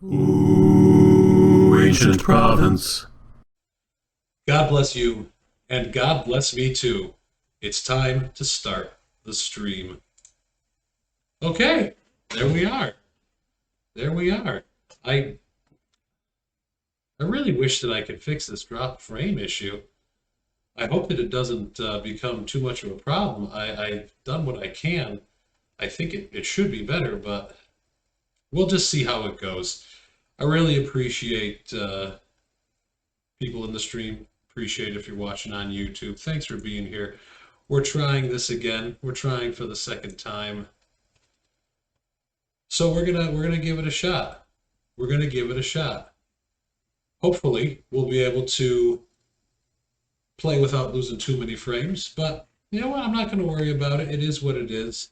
Ooh, ancient province. God bless you, and God bless me too. It's time to start the stream. Okay, there we are. There we are. I I really wish that I could fix this drop frame issue. I hope that it doesn't become too much of a problem. I've done what I can. I think it should be better, but we'll just see how it goes. I really appreciate people in the stream. Appreciate if you're watching on YouTube. Thanks for being here. We're trying this again. We're trying for the second time. So we're gonna give it a shot. We're gonna give it a shot. Hopefully, we'll be able to play without losing too many frames. But you know what? I'm not going to worry about it. It is what it is.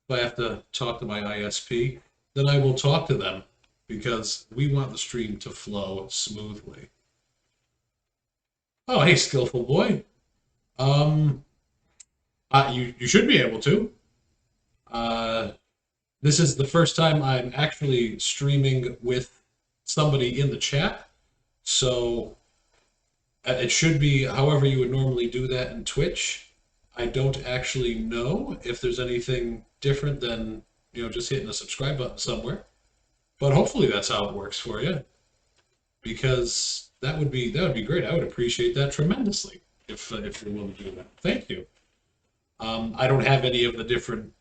If I have to talk to my ISP, then I will talk to them because we want the stream to flow smoothly. Oh, hey, skillful boy. Um, you should be able to. Uh, this is the first time I'm actually streaming with somebody in the chat, so it should be however you would normally do that in Twitch. I don't actually know if there's anything different than just hitting the subscribe button somewhere, but hopefully that's how it works for you because that would be great. I would appreciate that tremendously if you're willing to do that. Thank you. I don't have any of the different,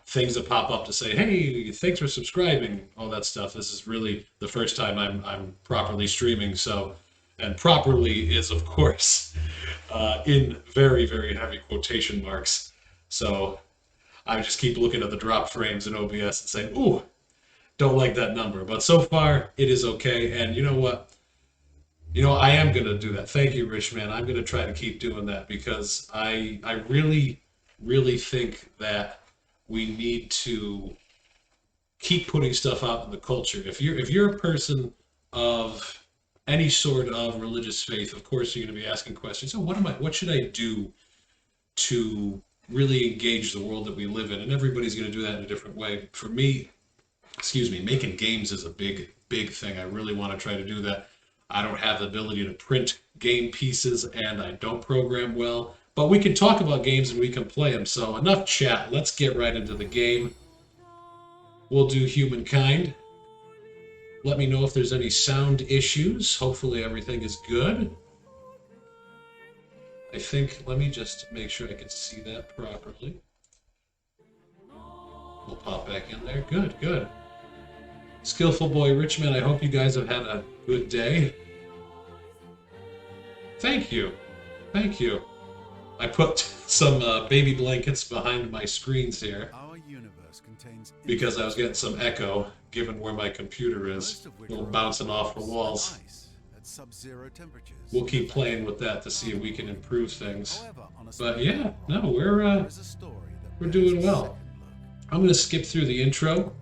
things that pop up to say, "Hey, thanks for subscribing," all that stuff. This is really the first time I'm properly streaming, so and properly is of course in very very heavy quotation marks. So I just keep looking at the drop frames in OBS and saying, "Ooh, don't like that number." But so far it is okay, and you know what? I am gonna do that. Thank you, Rich Man. I'm gonna try to keep doing that because I really, really think that we need to keep putting stuff out in the culture. If you're a person of any sort of religious faith, of course you're gonna be asking questions. So what should I do to really engage the world that we live in? And everybody's gonna do that in a different way. For me, excuse me, making games is a big, big thing. I really want to try to do that. I don't have the ability to print game pieces and I don't program well, but we can talk about games and we can play them. So enough chat. Let's get right into the game. We'll do humankind. Let me know if there's any sound issues. Hopefully everything is good. I think, let me just make sure I can see that properly. We'll pop back in there. Good, good. Skillful boy Richmond, I hope you guys have had a good day. Thank you. Thank you. I put some baby blankets behind my screens here because I was getting some echo given where my computer is. A little bouncing off the walls. We'll keep playing with that to see if we can improve things. But yeah, no, we're doing well. I'm going to skip through the intro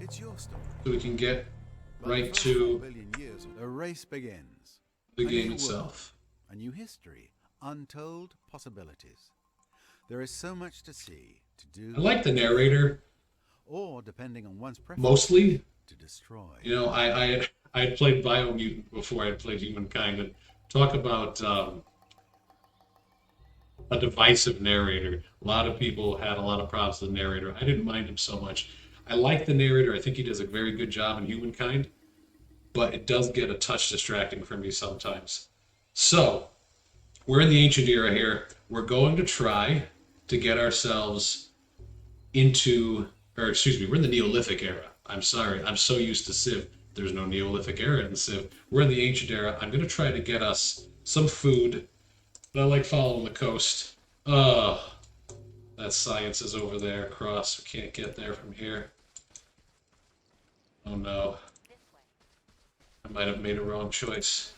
so we can get right to the race begins. the game itself. A new history, untold possibilities. There is so much to see, to do. I like the narrator. Or, depending on one's preference, Mostly. To destroy. I had played Biomutant before I had played Humankind, and talk about a divisive narrator. A lot of people had a lot of problems with the narrator. I didn't mind him so much. I like the narrator. I think he does a very good job in Humankind, but it does get a touch distracting for me sometimes. So, we're in the ancient era here. We're going to try to get ourselves into, or excuse me, we're in the Neolithic era. I'm sorry, I'm so used to Civ. There's no Neolithic era in Civ. We're in the ancient era. I'm going to try to get us some food, but I like following the coast. That science is over there across. We can't get there from here. Oh no. I might have made a wrong choice.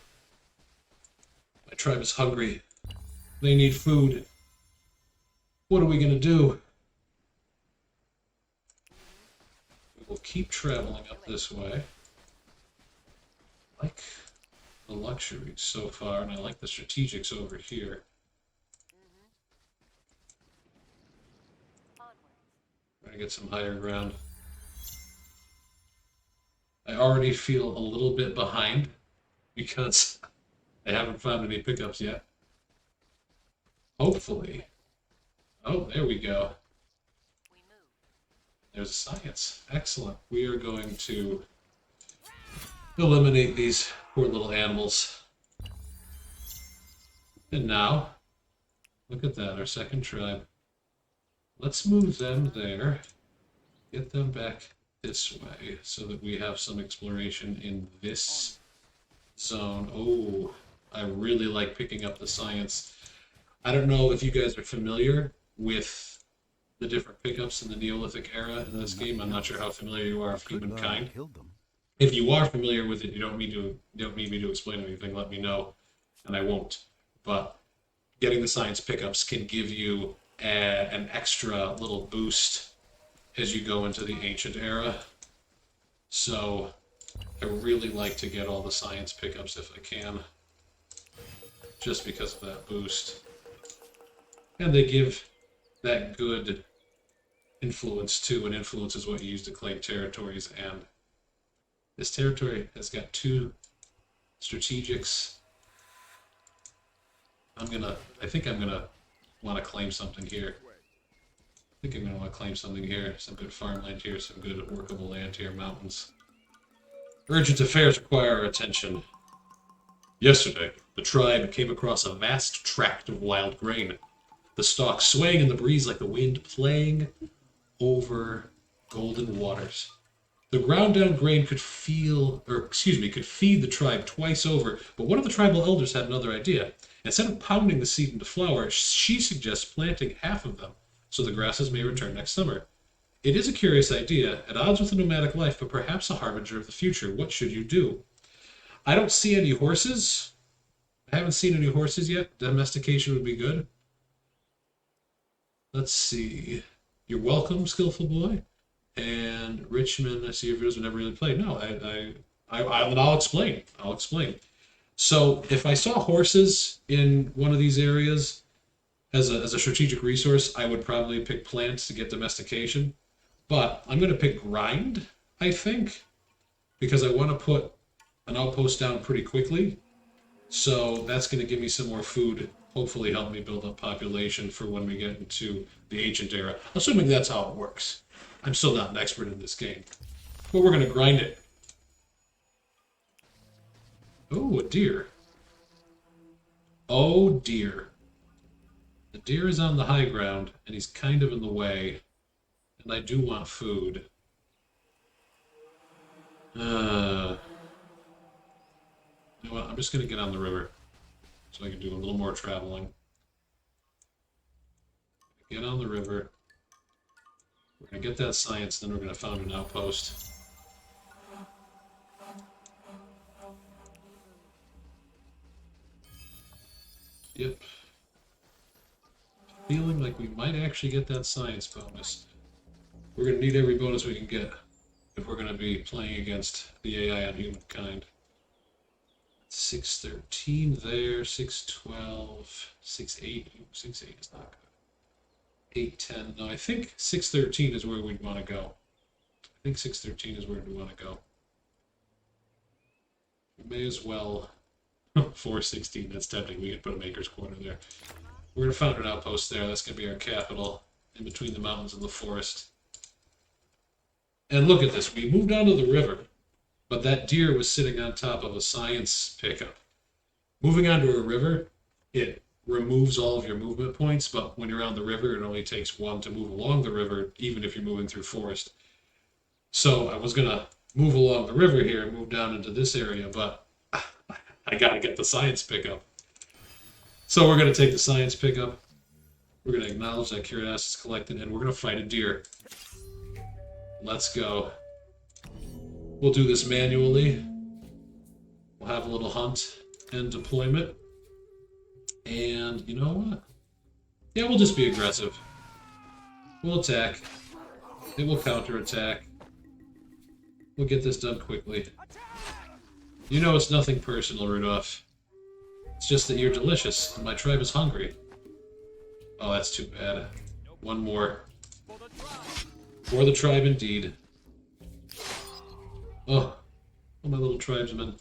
My tribe is hungry. They need food. What are we going to do? We'll keep traveling up this way. I like the luxuries so far, and I like the strategics over here. We're going to get some higher ground. I already feel a little bit behind because I haven't found any pickups yet. Hopefully. Oh, there we go. There's science. Excellent. We are going to eliminate these poor little animals. And now, look at that, our second tribe. Let's move them there. Get them back this way so that we have some exploration in this zone. Oh, I really like picking up the science. I don't know if you guys are familiar with the different pickups in the Neolithic era in this game. I'm not sure how familiar you are with humankind. If you are familiar with it, you don't need me to explain anything. Let me know, and I won't. But getting the science pickups can give you an extra little boost as you go into the ancient era. So I really like to get all the science pickups if I can, just because of that boost. And they give that good influence too, and influence is what you use to claim territories, and this territory has got 2 strategics. I think I'm gonna want to claim something here. Some good farmland here, some good workable land here, mountains. Urgent affairs require our attention. Yesterday, the tribe came across a vast tract of wild grain, the stalks swaying in the breeze like the wind playing over golden waters. The ground down grain could feed the tribe twice over, but one of the tribal elders had another idea. Instead of pounding the seed into flour, she suggests planting half of them, so the grasses may return next summer. It is a curious idea, at odds with the nomadic life, but perhaps a harbinger of the future. What should you do? I don't see any horses. I haven't seen any horses yet. Domestication would be good. Let's see. You're welcome, skillful boy. And Richmond, I see your videos, but never really played. No, I'll explain. I'll explain. So if I saw horses in one of these areas as a strategic resource, I would probably pick plants to get domestication. But I'm going to pick grind, I think, because I want to put an outpost down pretty quickly. So that's going to give me some more food, hopefully help me build up population for when we get into the ancient era. Assuming that's how it works. I'm still not an expert in this game. But we're going to grind it. Oh, a deer. Oh, dear. The deer is on the high ground, and he's kind of in the way. And I do want food. You know what? I'm just going to get on the river so I can do a little more traveling. Get on the river. We're going to get that science, then we're going to found an outpost. Yep. Feeling like we might actually get that science bonus. We're going to need every bonus we can get if we're going to be playing against the AI on humankind. 613 there, 612, 68. 68 is not good. 810. No, I think 613 is where we'd want to go. I think 613 is where we want to go. We may as well. 416, that's tempting. We could put a maker's quarter there. We're going to found an outpost there. That's going to be our capital in between the mountains and the forest. And look at this. We moved onto the river, but that deer was sitting on top of a science pickup. Moving onto a river, it removes all of your movement points, but when you're on the river, it only takes 1 to move along the river, even if you're moving through forest. So I was going to move along the river here and move down into this area, but I got to get the science pickup. So we're going to take the science pickup. We're going to acknowledge that curiosity's collected, and we're going to fight a deer. Let's go. We'll do this manually. We'll have a little hunt and deployment. And you know what? Yeah, we'll just be aggressive. We'll attack. It will counterattack. We'll get this done quickly. You know it's nothing personal, Rudolph. It's just that you're delicious, and my tribe is hungry. Oh, that's too bad. One more. For the tribe, indeed. Oh, All my little tribesmen.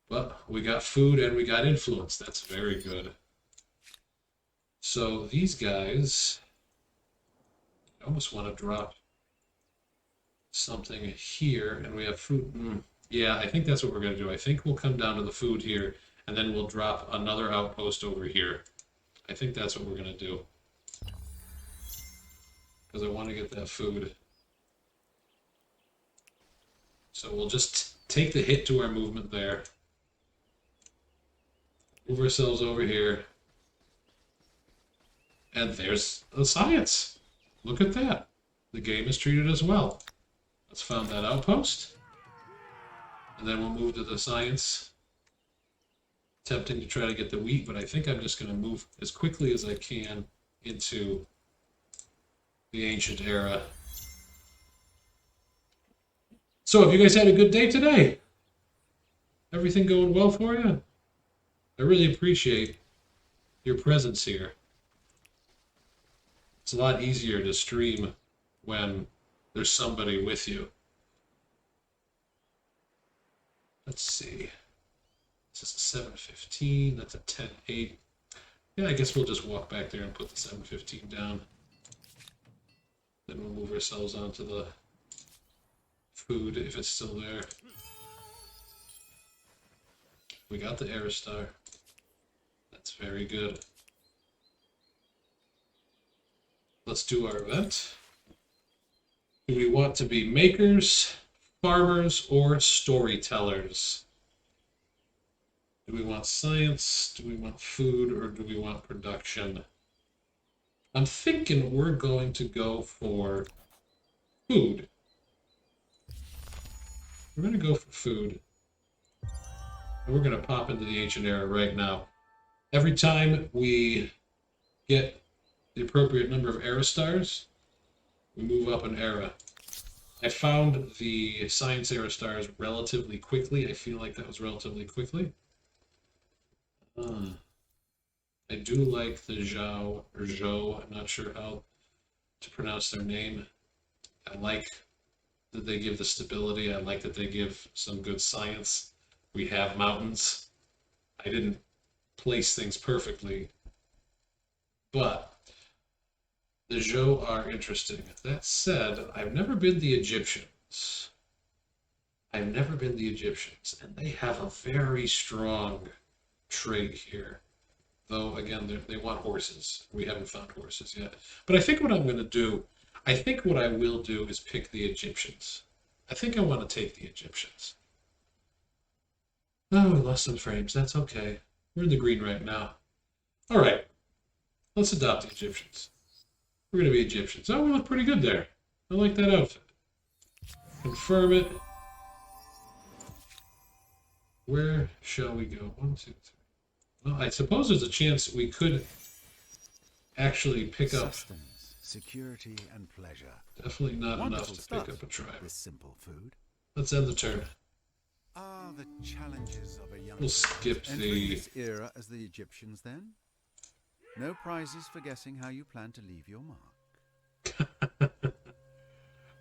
But we got food and we got influence. That's very good. So these guys, I almost want to drop something here, and we have food. Yeah, I think that's what we're going to do. I think we'll come down to the food here, and then we'll drop another outpost over here. I think that's what we're going to do. Because I want to get that food. So we'll just take the hit to our movement there. Move ourselves over here. And there's the science. Look at that. The game is treated as well. Let's found that outpost. And then we'll move to the science. Attempting to try to get the wheat, but I think I'm just going to move as quickly as I can into the ancient era. So have you guys had a good day today? Everything going well for you? I really appreciate your presence here. It's a lot easier to stream when there's somebody with you. Let's see. This is a 715, that's a 10-8. Yeah, I guess we'll just walk back there and put the 715 down. Then we'll move ourselves onto the food if it's still there. We got the Aristar. That's very good. Let's do our event. Do we want to be makers, farmers, or storytellers? Do we want science? Do we want food? Or do we want production? I'm thinking we're going to go for food. We're going to go for food. And we're going to pop into the ancient era right now. Every time we get the appropriate number of Aristars, we move up an era. I found the science Aristars relatively quickly. I feel like that was relatively quickly. I do like the Zhao, or Zhou, I'm not sure how to pronounce their name. I like that they give the stability. I like that they give some good science. We have mountains. I didn't place things perfectly, but the Zhou are interesting. That said, I've never been the Egyptians. I've never been the Egyptians, and they have a very strong trade here. Though, again, they want horses. We haven't found horses yet. But I think what I'm going to do, I think what I will do is pick the Egyptians. I think I want to take the Egyptians. Oh, we lost some frames. That's okay. We're in the green right now. All right. Let's adopt the Egyptians. We're going to be Egyptians. Oh, we look pretty good there. I like that outfit. Confirm it. Where shall we go? 1, 2, 3. Well, I suppose there's a chance we could actually pick up Sustenance, security, and pleasure. Definitely not Wonderful enough to pick stuff, up a tribe. this simple food. Let's end the turn. Ah, the challenges of a young We'll skip entering the... this era as the Egyptians then. No prizes for guessing how you plan to leave your mark.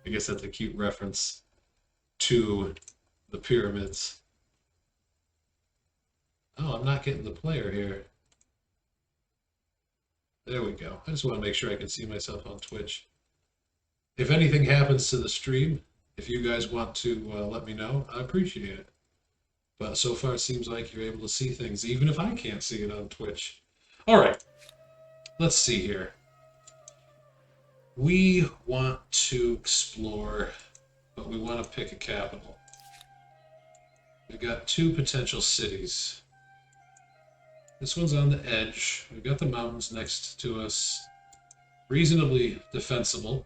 I guess that's a cute reference to the pyramids. Oh, I'm not getting the player here. There we go. I just want to make sure I can see myself on Twitch. If anything happens to the stream, if you guys want to let me know, I appreciate it. But so far it seems like you're able to see things, even if I can't see it on Twitch. All right. Let's see here. We want to explore, but we want to pick a capital. We've got 2 potential cities. This one's on the edge. We've got the mountains next to us. Reasonably defensible.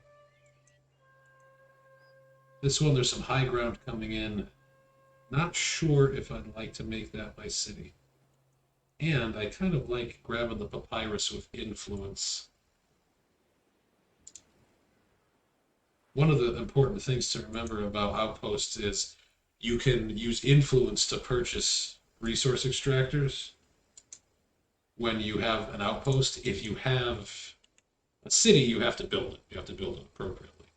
This one, there's some high ground coming in. Not sure if I'd like to make that my city. And I kind of like grabbing the papyrus with influence. One of the important things to remember about outposts is you can use influence to purchase resource extractors when you have an outpost. If you have a city, you have to build it. You have to build it appropriately.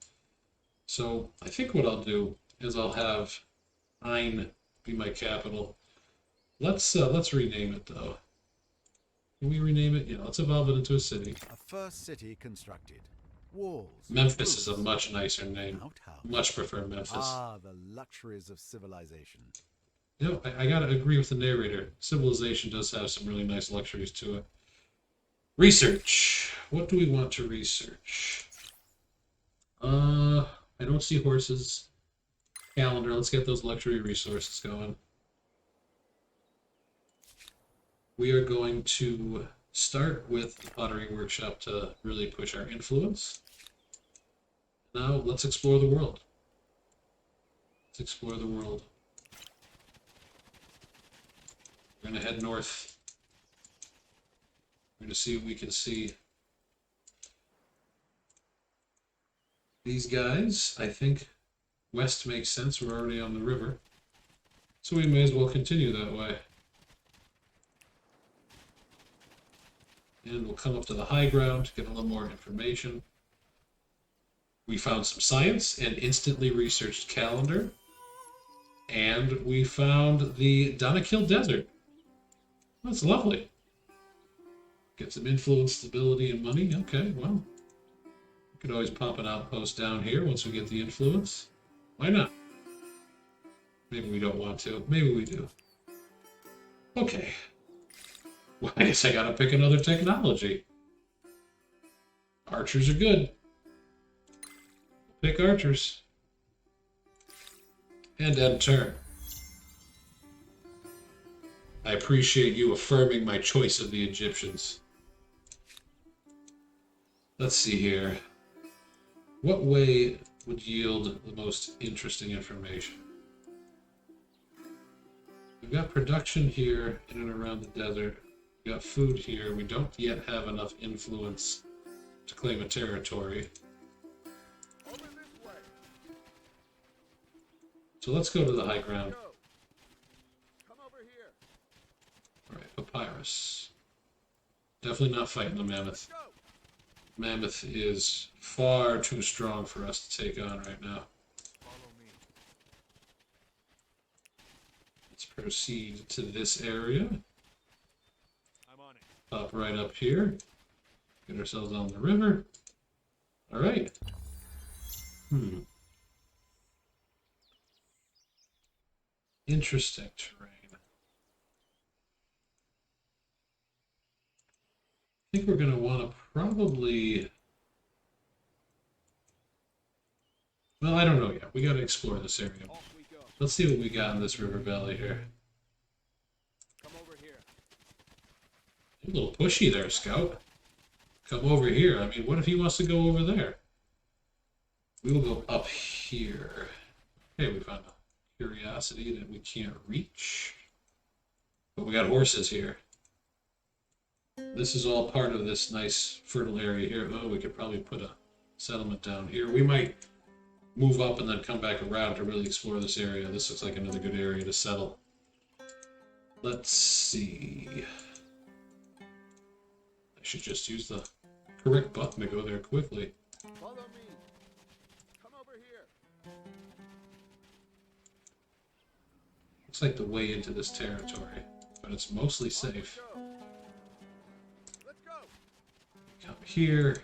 So I think what I'll do as I'll have Ein be my capital. Let's rename it though. Can we rename it? Yeah, let's evolve it into a city. A first city constructed. Walls. Memphis is a roofs, much nicer name. outhouse. Much prefer Memphis. Ah, the luxuries of civilization. You know, I gotta agree with the narrator. Civilization does have some really nice luxuries to it. Research. What do we want to research? I don't see horses. Calendar. Let's get those luxury resources going. We are going to start with the pottery workshop to really push our influence. Now let's explore the world. Let's explore the world. We're going to head north. We're going to see what we can see. These guys, I think west makes sense. We're already on the river. So we may as well continue that way. And we'll come up to the high ground to get a little more information. We found some science and instantly researched calendar. And we found the Danakil Desert. That's lovely. Get some influence, stability, and money. Okay, well. We could always pop an outpost down here once we get the influence. Why not? Maybe we don't want to. Maybe we do. Okay. Well, I guess I gotta pick another technology. Archers are good. Pick archers. And end turn. I appreciate you affirming my choice of the Egyptians. Let's see here. What way would yield the most interesting information? We've got production here in and around the desert. We've got food here. We don't yet have enough influence to claim a territory. So let's go to the high ground. Alright, papyrus. Definitely not fighting the mammoth. Mammoth is far too strong for us to take on right now. Let's proceed to this area. Pop right up here. Get ourselves on the river. Alright. Interesting terrain. I think we're going to want to probably... Well, I don't know yet. We got to explore this area. Let's see what we got in this river valley here. Come over here. You're a little pushy there, Scout. Come over here. I mean, what if he wants to go over there? We will go up here. Okay, we found a curiosity that we can't reach. But we got horses here. This is all part of this nice fertile area here. Oh, we could probably put a settlement down here. We might move up and then come back around to really explore this area. This looks like another good area to settle. Let's see. I should just use the correct button to go there quickly. Follow me. Come over here. Looks like the way into this territory, but it's mostly safe. Let's go. Come here.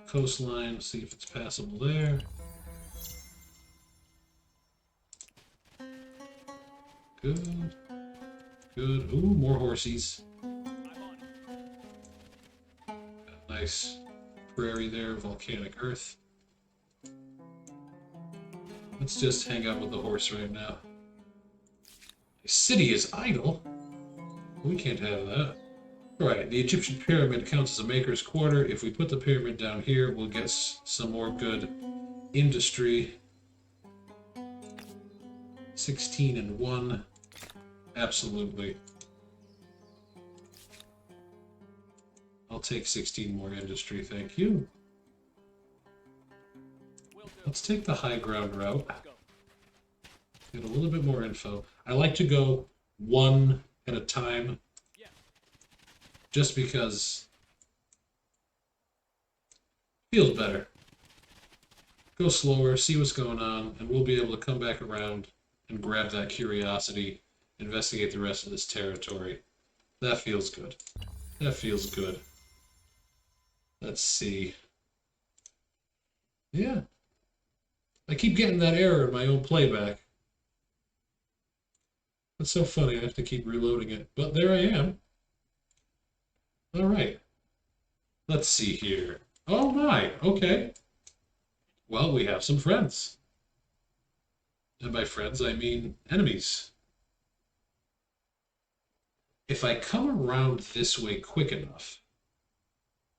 Coastline, see if it's passable there. Good. Good. Ooh, more horsies. Nice prairie there, volcanic earth. Let's just hang out with the horse right now. The city is idle? We can't have that. Alright, the Egyptian pyramid counts as a maker's quarter. If we put the pyramid down here, we'll get some more good industry. 16 and 1. Absolutely. I'll take 16 more industry, thank you. Let's take the high ground route. Get a little bit more info. I like to go one at a time. Just because it feels better. go slower, see what's going on, and we'll be able to come back around and grab that curiosity, investigate the rest of this territory. That feels good. That feels good. Let's see. Yeah. I keep getting that error in my own playback. That's so funny, I have to keep reloading it. But there I am. Alright. Let's see here. Oh my, okay. Well, we have some friends. And by friends, I mean enemies. If I come around this way quick enough,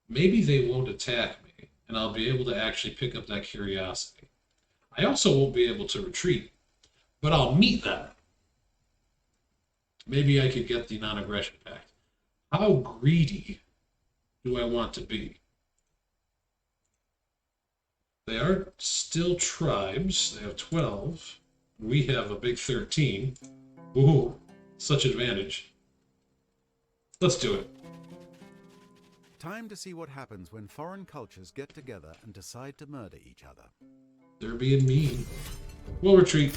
maybe they won't attack me, and I'll be able to actually pick up that curiosity. I also won't be able to retreat, but I'll meet them. Maybe I could get the non-aggression pact. How greedy do I want to be? They are still tribes. They have 12. We have a big 13. Ooh, such advantage. Let's do it. Time to see what happens when foreign cultures get together and decide to murder each other. They're being mean. We'll retreat.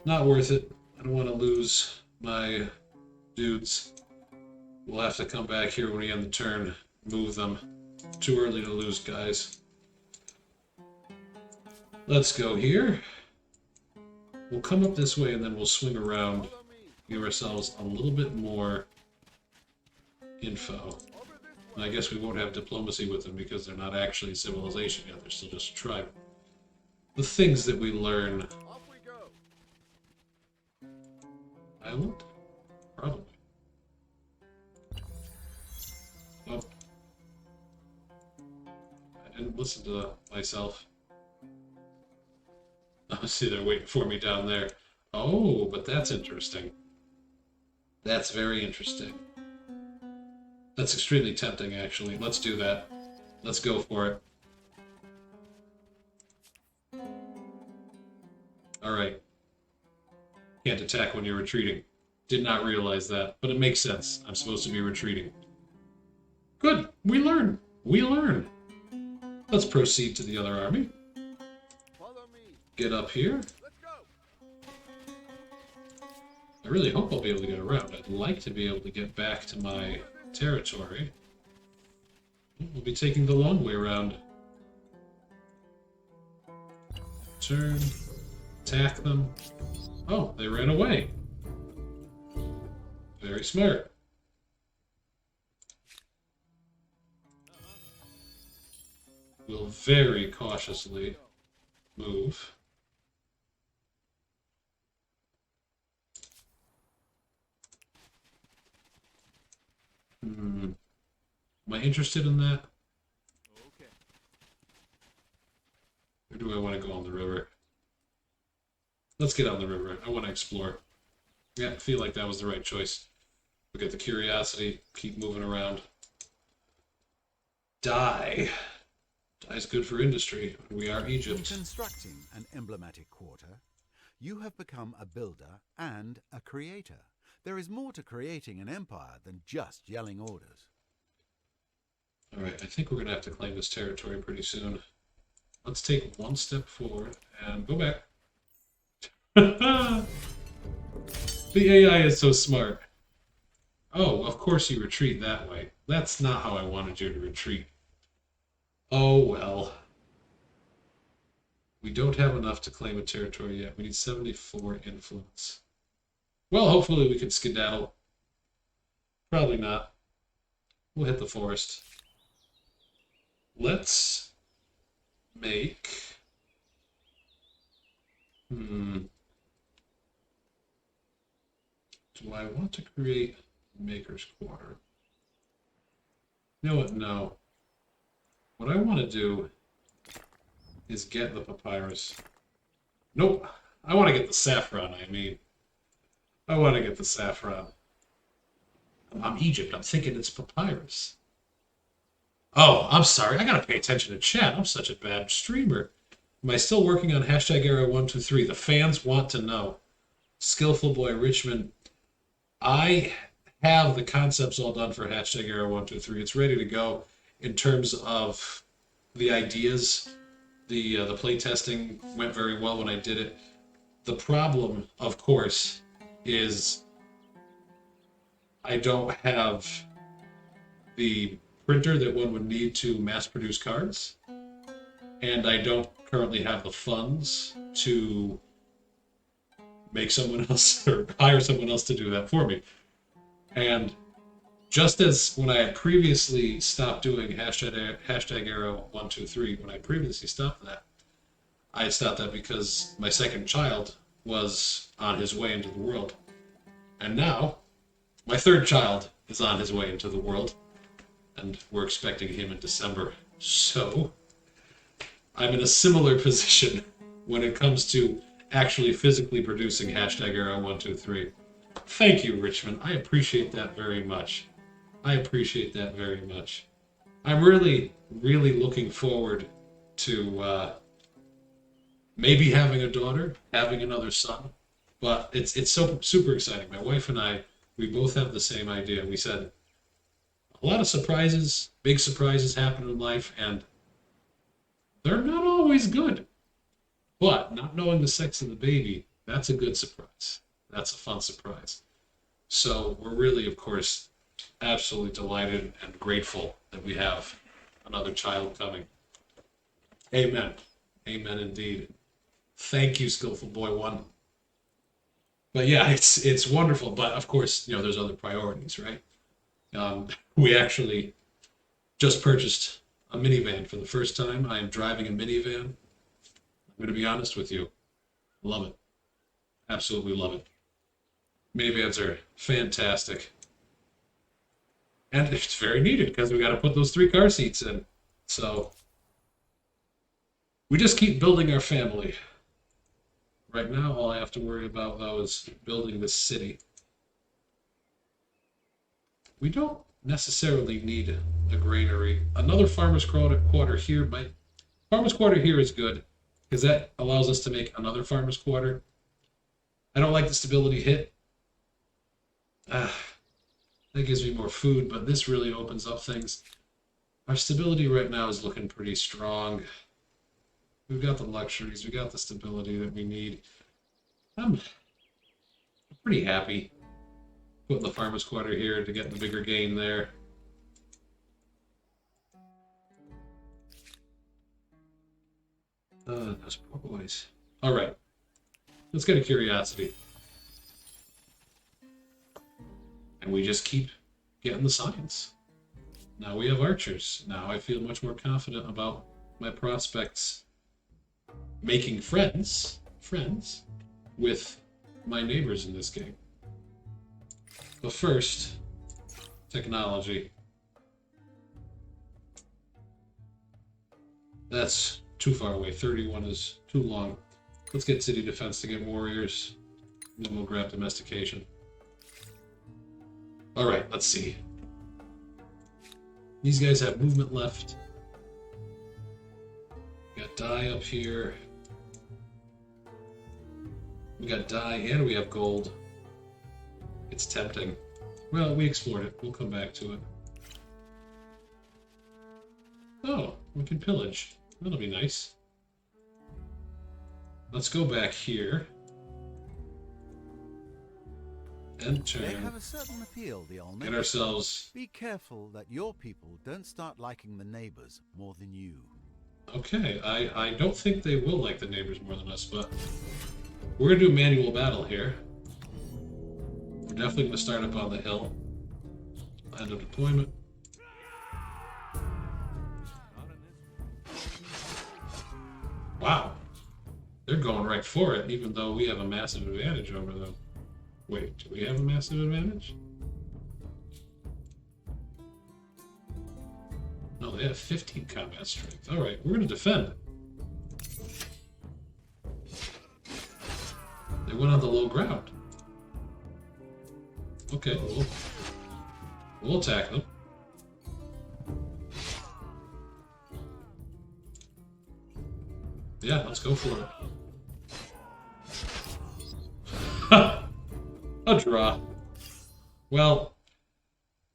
Not worth it. I don't want to lose my dudes. We'll have to come back here when we end the turn. Move them. Too early to lose, guys. Let's go here. We'll come up this way and then we'll swing around. Give ourselves a little bit more info. And I guess we won't have diplomacy with them because they're not actually a civilization yet. They're still just a tribe. The things that we learn. Island? Probably. Oh. I didn't listen to myself. I see they're waiting for me down there. Oh, but that's interesting. That's very interesting. That's extremely tempting, actually. Let's do that. Let's go for it. Alright. Can't attack when you're retreating. Did not realize that, but it makes sense. I'm supposed to be retreating. Good. We learn. We learn. Let's proceed to the other army. Get up here. I really hope I'll be able to get around. I'd like to be able to get back to my territory. We'll be taking the long way around. Turn. Attack them. Oh, they ran away. Very smart. We'll very cautiously move. Am I interested in that? Okay. Or do I want to go on the river? Let's get on the river. I want to explore. Yeah, I feel like that was the right choice. Look at the curiosity. Keep moving around. Dye. Dye's good for industry. We are In Egypt. constructing an emblematic quarter, you have become a builder and a creator. There is more to creating an empire than just yelling orders. Alright, I think we're going to have to claim this territory pretty soon. Let's take one step forward and go back. The AI is so smart. Oh, of course you retreat that way. That's not how I wanted you to retreat. Oh, well. We don't have enough to claim a territory yet. We need 74 influence. Well, hopefully we can skedaddle. Probably not. We'll hit the forest. Let's make... Do I want to create Maker's Quarter? You know what? No. What I want to do is get the papyrus. Nope. I want to get the saffron, I mean. I want to get the saffron. I'm Egypt. I'm thinking it's papyrus. Oh, I'm sorry. I gotta pay attention to chat. I'm such a bad streamer. Am I still working on hashtag era 123? The fans want to know. Skillful Boy Richmond. I have the concepts all done for hashtag era 123. It's ready to go in terms of the ideas. The playtesting went very well when I did it. The problem, of course, is I don't have the printer that one would need to mass produce cards, and I don't currently have the funds to make someone else or hire someone else to do that for me. And just as when I had previously stopped doing hashtag arrow 123, when I previously stopped that, I had stopped that because my second child was on his way into the world. And now, my third child is on his way into the world, and we're expecting him in December. So, I'm in a similar position when it comes to actually physically producing hashtag arrow 123. Thank you, Richmond. I appreciate that very much. I appreciate that very much. I'm really, really looking forward to maybe having a daughter, having another son. But it's so super exciting. My wife and I, we both have the same idea. We said a lot of surprises, big surprises happen in life, and they're not always good. But not knowing the sex of the baby, that's a good surprise. That's a fun surprise. So we're really, of course, absolutely delighted and grateful that we have another child coming. Amen. Amen indeed. Thank you, Skillful Boy 1. But yeah, it's wonderful. But of course, there's other priorities, right? We actually just purchased a minivan for the first time. I am driving a minivan. I'm going to be honest with you. Love it. Absolutely love it. Minivans are fantastic. And it's very needed because we got to put those 3 car seats in. So we just keep building our family. Right now, all I have to worry about, though, is building this city. We don't necessarily need a granary. Another farmer's quarter here. Farmer's quarter here is good because that allows us to make another farmer's quarter. I don't like the stability hit. That gives me more food, but this really opens up things. Our stability right now is looking pretty strong. We've got the luxuries, we got the stability that we need. I'm pretty happy putting the farmer's quarter here to get the bigger gain there. Those poor boys. Alright, let's get a curiosity. And we just keep getting the science. Now we have archers. Now I feel much more confident about my prospects making friends with my neighbors in this game. But first, technology. That's too far away. 31 is too long. Let's get city defense to get warriors. And then we'll grab domestication. Alright, let's see. These guys have movement left. We got dye up here. We got dye and we have gold. It's tempting. Well, we explored it. We'll come back to it. Oh, we can pillage. That'll be nice. Let's go back here. And turn. They have a certain appeal, the old Get ourselves. Be careful that your people don't start liking the neighbors more than you. Okay, I don't think they will like the neighbors more than us, but we're gonna do manual battle here. We're definitely gonna start up on the hill. End of deployment. Wow, they're going right for it, even though we have a massive advantage over them. Wait, do we have a massive advantage? No, they have 15 combat strength. Alright, we're going to defend. They went on the low ground. Okay, we'll attack them. Yeah, let's go for it. A draw. Well,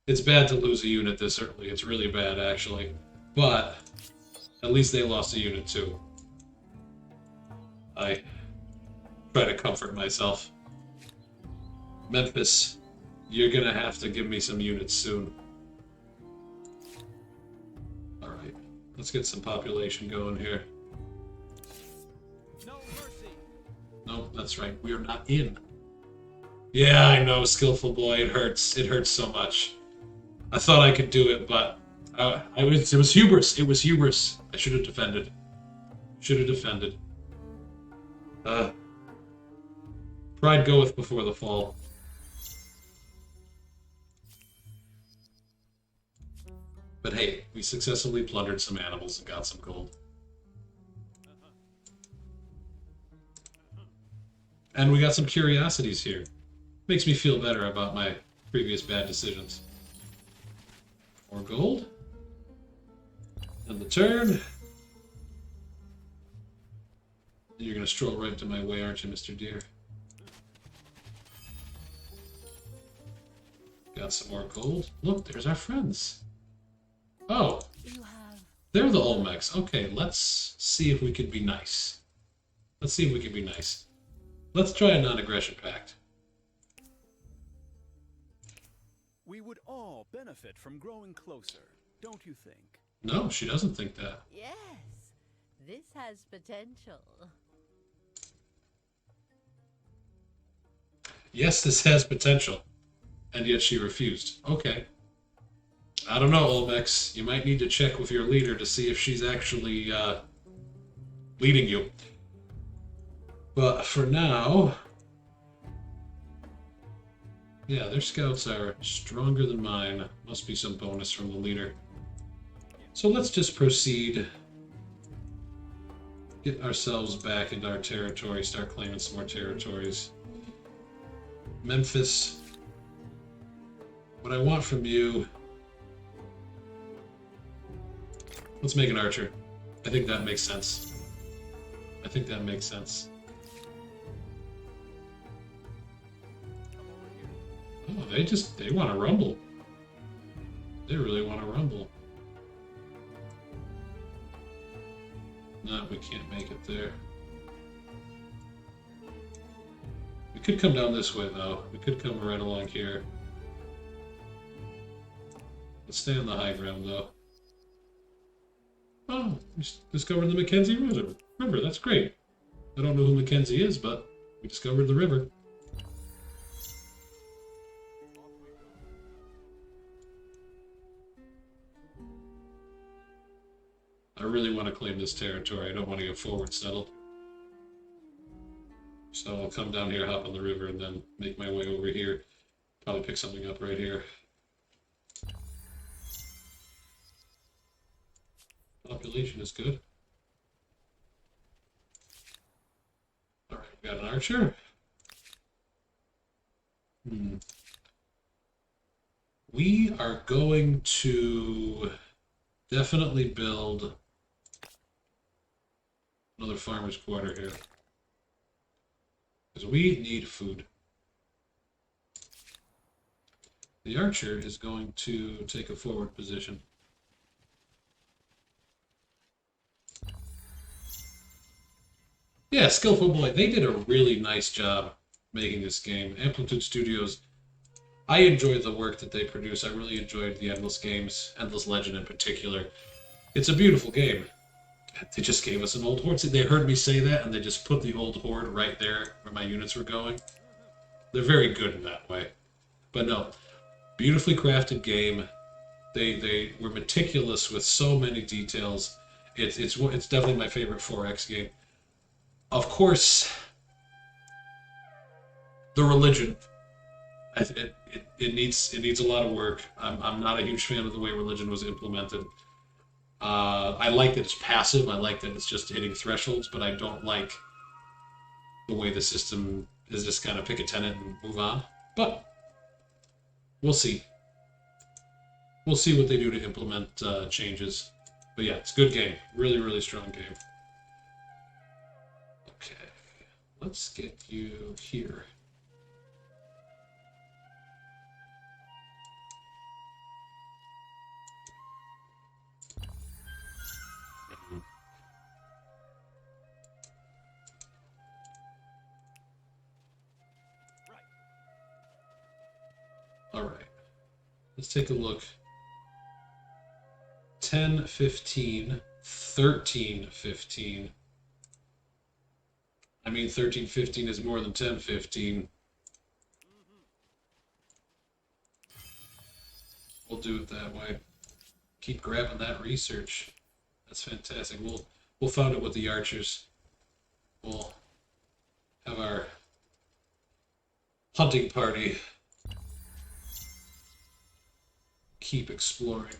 it's bad to lose a unit this early. It's really bad, actually. But at least they lost a unit too. I try to comfort myself. Memphis, you're gonna have to give me some units soon. Alright, let's get some population going here. No mercy. Nope, that's right, we are not in. Yeah, I know, skillful boy, it hurts. It hurts so much. I thought I could do it, but it was hubris. It was hubris. I should have defended. Should have defended. Pride goeth before the fall. But hey, we successfully plundered some animals and got some gold. And we got some curiosities here. Makes me feel better about my previous bad decisions. More gold. And the turn. You're gonna stroll right to my way, aren't you, Mr. Deer? Got some more gold. Look, there's our friends. Oh, they're the Olmecs. Okay, let's see if we can be nice. Let's see if we can be nice. Let's try a non-aggression pact. We would all benefit from growing closer, don't you think? No, she doesn't think that. Yes, this has potential. Yes, this has potential. And yet she refused. Okay. I don't know, Olmecs. You might need to check with your leader to see if she's actually leading you. But for now... Yeah, their scouts are stronger than mine. Must be some bonus from the leader. So let's just proceed. Get ourselves back into our territory, start claiming some more territories. Memphis, what I want from you... Let's make an archer. I think that makes sense. I think that makes sense. Oh, they want to rumble. They really want to rumble. No, we can't make it there. We could come down this way, though. We could come right along here. Let's stay on the high ground, though. Oh, we discovered the Mackenzie River. That's great. I don't know who Mackenzie is, but we discovered the river. I really want to claim this territory. I don't want to get forward settled. So I'll come down here, hop on the river, and then make my way over here. Probably pick something up right here. Population is good. Alright, we got an archer. We are going to definitely build another farmer's quarter here. Because we need food. The archer is going to take a forward position. Yeah, Skillful Boy, they did a really nice job making this game. Amplitude Studios, I enjoyed the work that they produce. I really enjoyed the Endless Games, Endless Legend in particular. It's a beautiful game. They just gave us an old horde. They heard me say that, and they just put the old horde right there where my units were going. They're very good in that way. But no, beautifully crafted game. They were meticulous with so many details. It's definitely my favorite 4X game. Of course, the religion. It needs a lot of work. I'm not a huge fan of the way religion was implemented. I like that it's passive. I like that it's just hitting thresholds, but I don't like the way the system is just kind of pick a tenant and move on. But we'll see. We'll see what they do to implement changes. But yeah, it's a good game. Really, really strong game. Okay, let's get you here. Alright. Let's take a look. 10, 15, 13, 15. I mean, 13, 15 is more than 10, 15. We'll do it that way. Keep grabbing that research. That's fantastic. We'll found it with the archers. We'll have our hunting party keep exploring.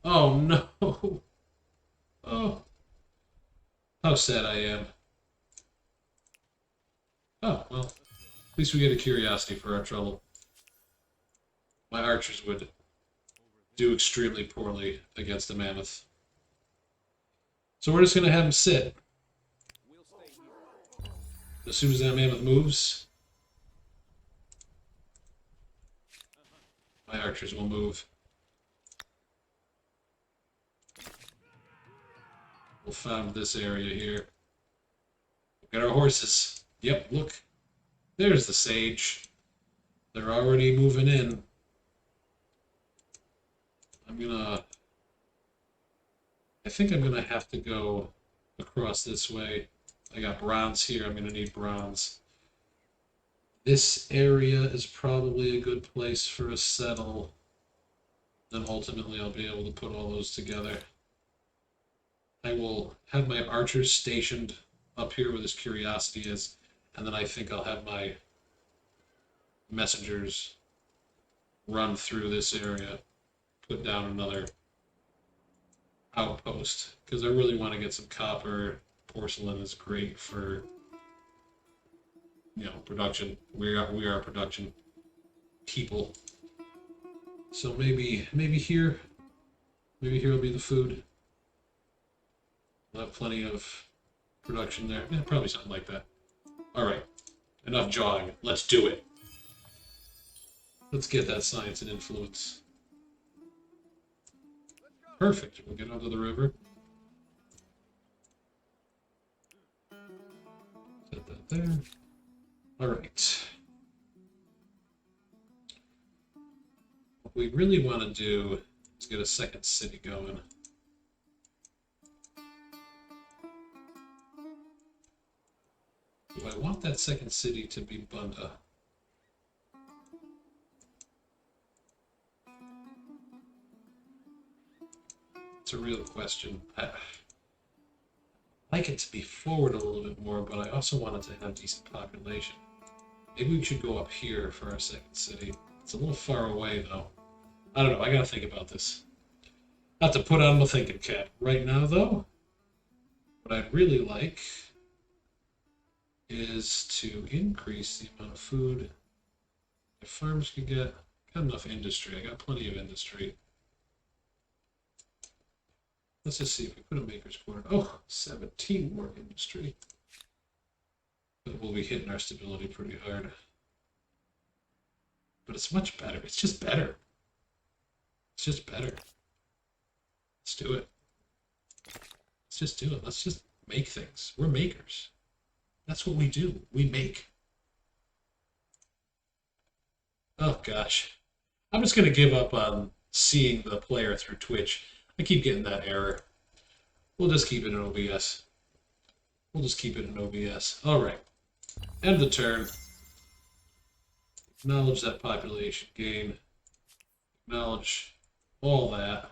Oh no! Oh, how sad I am. Oh, well, at least we get a curiosity for our trouble. My archers would do extremely poorly against the mammoth. So we're just going to have him sit. As soon as that mammoth moves, my archers will move. We'll found this area here. Look at our horses. Yep, look. There's the sage. They're already moving in. I think I'm gonna have to go across this way. I got bronze here. I'm gonna need bronze. This area is probably a good place for a settle. Then ultimately I'll be able to put all those together. I will have my archers stationed up here where this curiosity is, and then I think I'll have my messengers run through this area, put down another outpost, because I really want to get some copper. Porcelain is great for, you know, production. We are production people. So maybe here will be the food. We'll have plenty of production there. Yeah, probably something like that. All right, enough jawing. Let's do it. Let's get that science and influence. Perfect. We'll get onto the river. Set that there. All right. What we really want to do is get a second city going. Do I want that second city to be Bunda? It's a real question. I like it to be forward a little bit more, but I also want it to have decent population. Maybe we should go up here for our second city. It's a little far away, though. I don't know. I gotta think about this. Not to put on my thinking cap right now, though. What I'd really like is to increase the amount of food my farms can get. Got enough industry. I got plenty of industry. Let's just see if we put a maker's quarter. Oh, 17 more industry. But we'll be hitting our stability pretty hard. But it's much better. It's just better. It's just better. Let's do it. Let's just do it. Let's just make things. We're makers. That's what we do. We make. Oh, gosh. I'm just going to give up on seeing the player through Twitch. I keep getting that error. We'll just keep it in OBS. We'll just keep it in OBS. Alright. End the turn. Acknowledge that population gain. Acknowledge all that.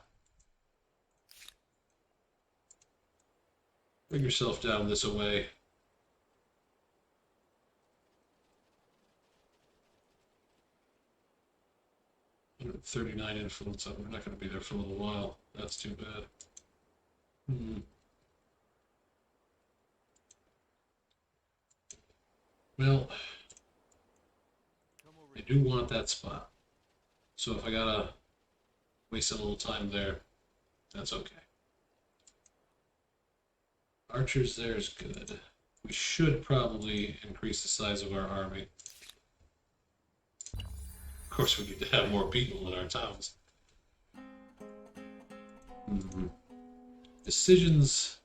Bring yourself down this away. And 39 influence. We're not going to be there for a little while. That's too bad. Well, I do want that spot. So if I gotta waste a little time there, that's okay. Archers there is good. We should probably increase the size of our army. Of course, we need to have more people in our towns. Decisions.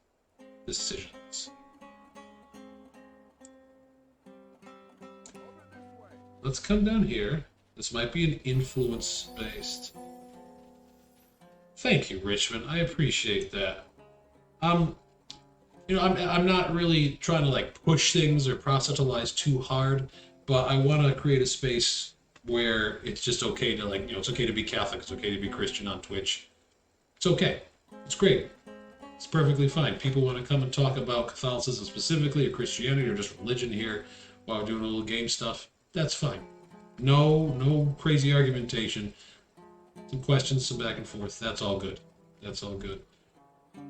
Let's come down here. This might be an influence-based. Thank you, Richmond. I appreciate that. You know, I'm not really trying to like push things or proselytize too hard, but I want to create a space where it's just okay to like, you know, it's okay to be Catholic, it's okay to be Christian on Twitch. It's okay. It's great. It's perfectly fine. People want to come and talk about Catholicism specifically, or Christianity, or just religion here while we're doing a little game stuff. That's fine. No crazy argumentation. Some questions, some back and forth. That's all good. That's all good.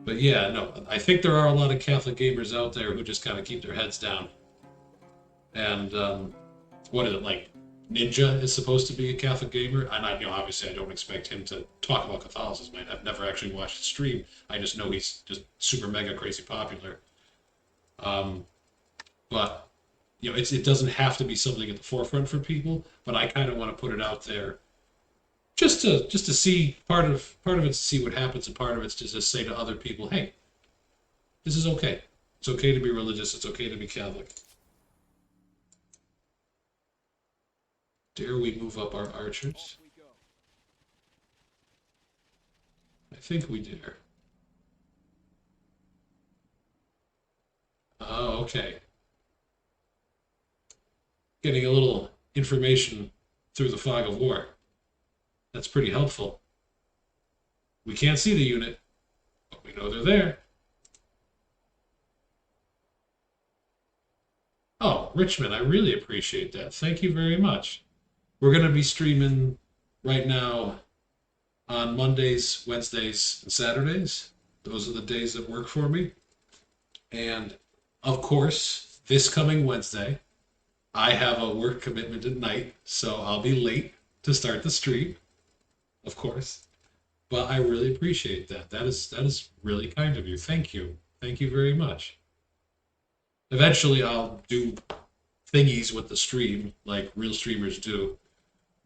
But yeah, no, I think there are a lot of Catholic gamers out there who just kind of keep their heads down. And what is it, like Ninja is supposed to be a Catholic gamer? And I, you know, obviously I don't expect him to talk about Catholicism. I've never actually watched his stream. I just know he's just super mega crazy popular. But you know, it doesn't have to be something at the forefront for people. But I kind of want to put it out there, just to see part of it's to see what happens, and part of it's to just say to other people, hey, this is okay. It's okay to be religious. It's okay to be Catholic. Dare we move up our archers? I think we dare. Oh, okay. Getting a little information through the fog of war. That's pretty helpful. We can't see the unit, but we know they're there. Oh, Richmond, I really appreciate that. Thank you very much. We're going to be streaming right now on Mondays, Wednesdays, and Saturdays. Those are the days that work for me. And, of course, this coming Wednesday, I have a work commitment at night, so I'll be late to start the stream, of course. But I really appreciate that. That is really kind of you. Thank you. Thank you very much. Eventually, I'll do thingies with the stream, like real streamers do,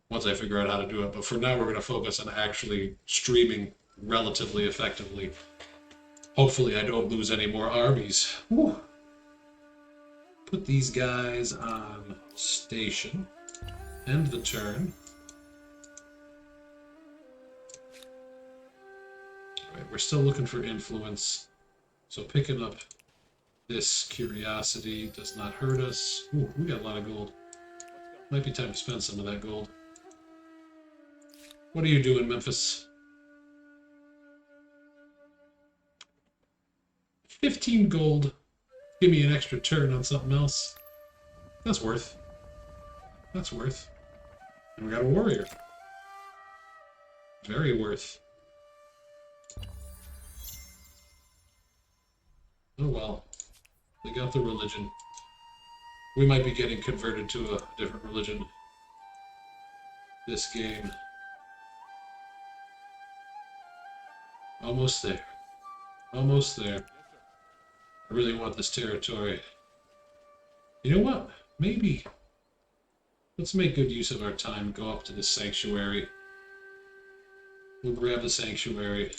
once I figure out how to do it. But for now, we're going to focus on actually streaming relatively effectively. Hopefully, I don't lose any more armies. Whew. Put these guys on station. End the turn. Alright, we're still looking for influence. So picking up this curiosity does not hurt us. Ooh, we got a lot of gold. Might be time to spend some of that gold. What are you doing, Memphis? 15 gold. Give me an extra turn on something else. That's worth. That's worth. And we got a warrior. Very worth. Oh well. They got the religion. We might be getting converted to a different religion this game. Almost there. Almost there. I really want this territory. You know what? Maybe. Let's make good use of our time. Go up to the sanctuary. We'll grab the sanctuary.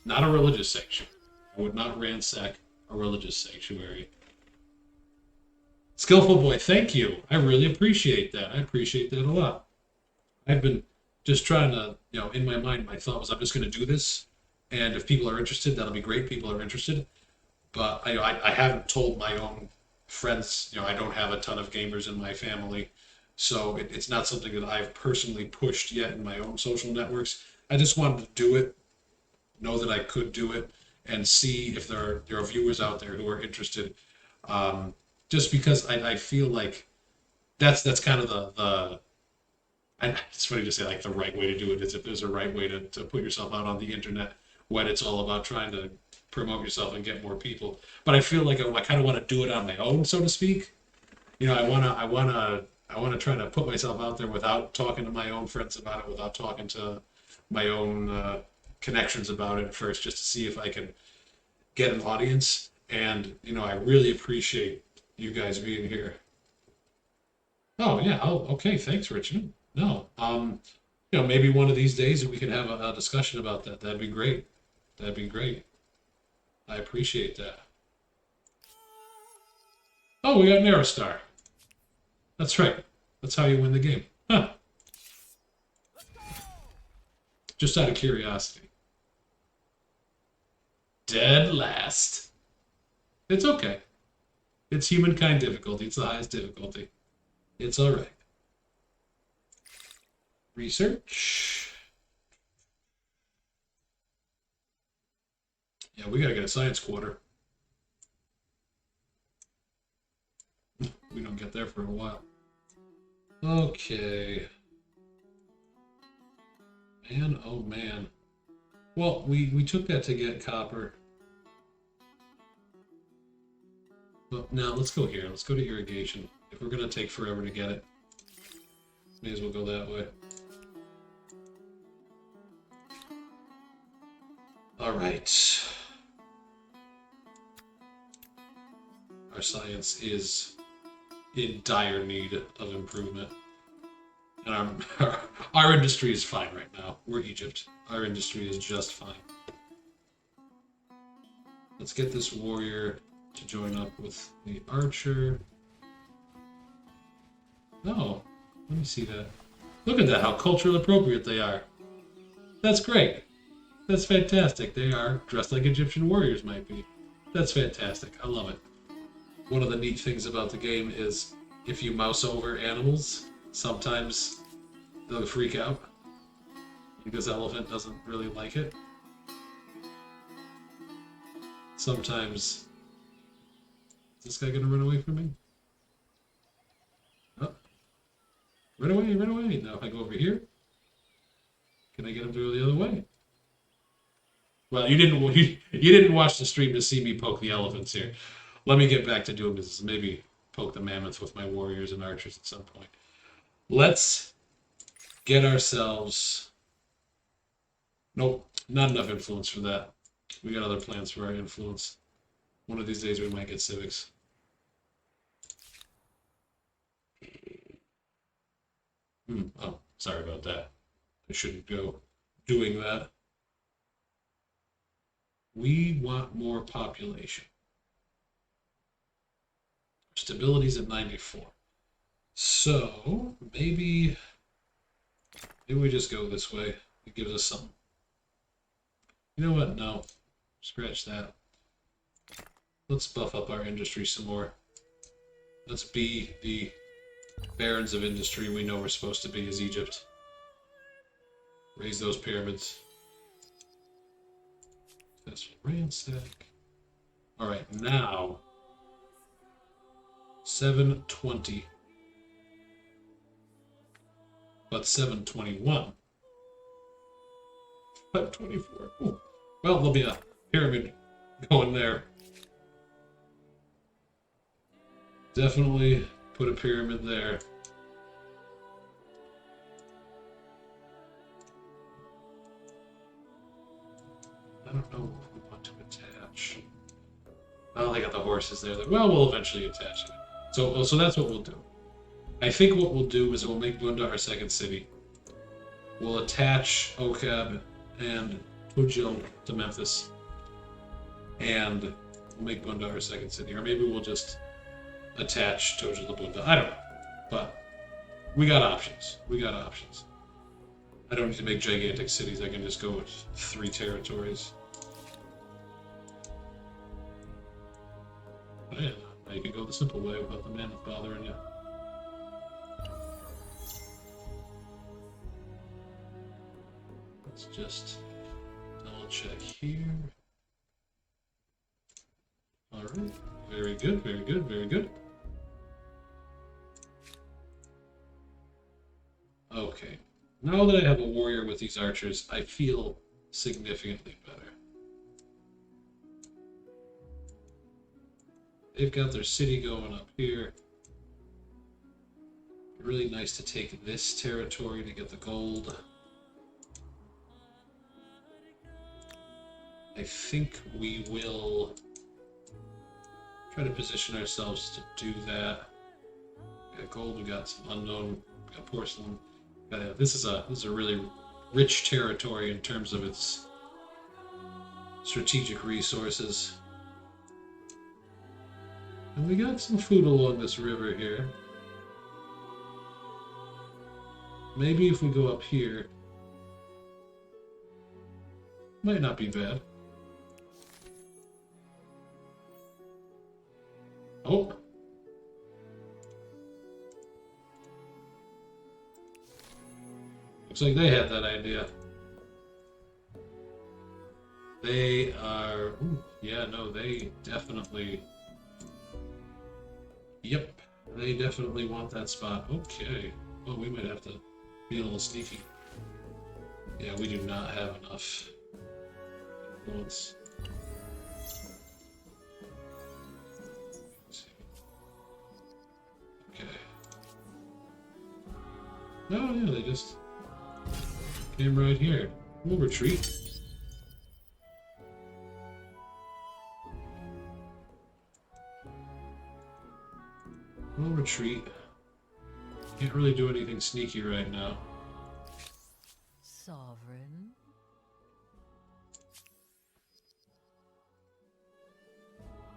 Not a religious sanctuary. I would not ransack a religious sanctuary. Skillful boy, thank you. I really appreciate that. I appreciate that a lot. I've been just trying to, you know, in my mind, my thought was I'm just going to do this. And if people are interested, that'll be great. People are interested. But I haven't told my own friends, you know, I don't have a ton of gamers in my family. So it's not something that I've personally pushed yet in my own social networks. I just wanted to do it, know that I could do it, and see if there are viewers out there who are interested. Just because I feel like that's kind of the it's funny to say like the right way to do it is if there's a right way to put yourself out on the internet when it's all about trying to promote yourself and get more people. But I feel like I kind of want to do it on my own, so to speak. You know, I want to try to put myself out there without talking to my own friends about it, without talking to my own connections about it first, just to see if I can get an audience. And, you know, I really appreciate you guys being here. Oh, yeah. Oh, okay. Thanks, Richmond. No. You know, maybe one of these days we can have a discussion about that. That'd be great. That'd be great. I appreciate that. Oh, we got Narrow Star. That's right. That's how you win the game. Huh. Just out of curiosity. Dead last. It's okay. It's humankind difficulty. It's the highest difficulty. It's alright. Research. Yeah, we gotta get a science quarter. We don't get there for a while. Okay. Man, oh man. Well, we took that to get copper. But now let's go here. Let's go to irrigation. If we're gonna take forever to get it, may as well go that way. All right. Our science is in dire need of improvement. And our industry is fine right now. We're Egypt. Our industry is just fine. Let's get this warrior to join up with the archer. Oh, let me see that. Look at that, how culturally appropriate they are. That's great. That's fantastic. They are dressed like Egyptian warriors might be. That's fantastic. I love it. One of the neat things about the game is if you mouse over animals, sometimes they'll freak out because elephant doesn't really like it. Sometimes... Is this guy gonna run away from me? Oh. Run away, run away. Now if I go over here, can I get him to go the other way? Well, you didn't watch the stream to see me poke the elephants here. Let me get back to doing business. Maybe poke the mammoth with my warriors and archers at some point. Let's get ourselves... Nope, not enough influence for that. We got other plans for our influence. One of these days we might get civics. Oh, sorry about that. I shouldn't go doing that. We want more population. Stability's at 94. So maybe we just go this way. It gives us something. You know what? No. Scratch that. Let's buff up our industry some more. Let's be the barons of industry we know we're supposed to be as Egypt. Raise those pyramids. That's ransack. Alright, now 720. But 721. 524. Ooh. Well, there'll be a pyramid going there. Definitely put a pyramid there. I don't know if we want to attach. Well, they got the horses there. Well, we'll eventually attach it. So that's what we'll do. I think what we'll do is we'll make Bunda our second city. We'll attach Okab and Ujil to Memphis. And we'll make Bunda our second city. Or maybe we'll just attach Toja to Bunda. I don't know. But we got options. We got options. I don't need to make gigantic cities. I can just go with 3 territories. Oh, yeah. Now you can go the simple way without the mammoth bothering you. Let's just double check here. Alright. Very good, very good, very good. Okay. Now that I have a warrior with these archers, I feel significantly better. They've got their city going up here. Really nice to take this territory to get the gold. I think we will try to position ourselves to do that. We got gold, we got some unknown, we got porcelain. This is a really rich territory in terms of its strategic resources. And we got some food along this river here. maybe if we go up here, might not be bad. Oh. Looks like they had that idea. They are... Ooh, yeah, no, they definitely... Yep, they definitely want that spot. Okay. Well, we might have to be a little sneaky. Yeah, we do not have enough influence. Okay. Oh, yeah, they just came right here. We'll retreat. We'll retreat. Can't really do anything sneaky right now. Sovereign.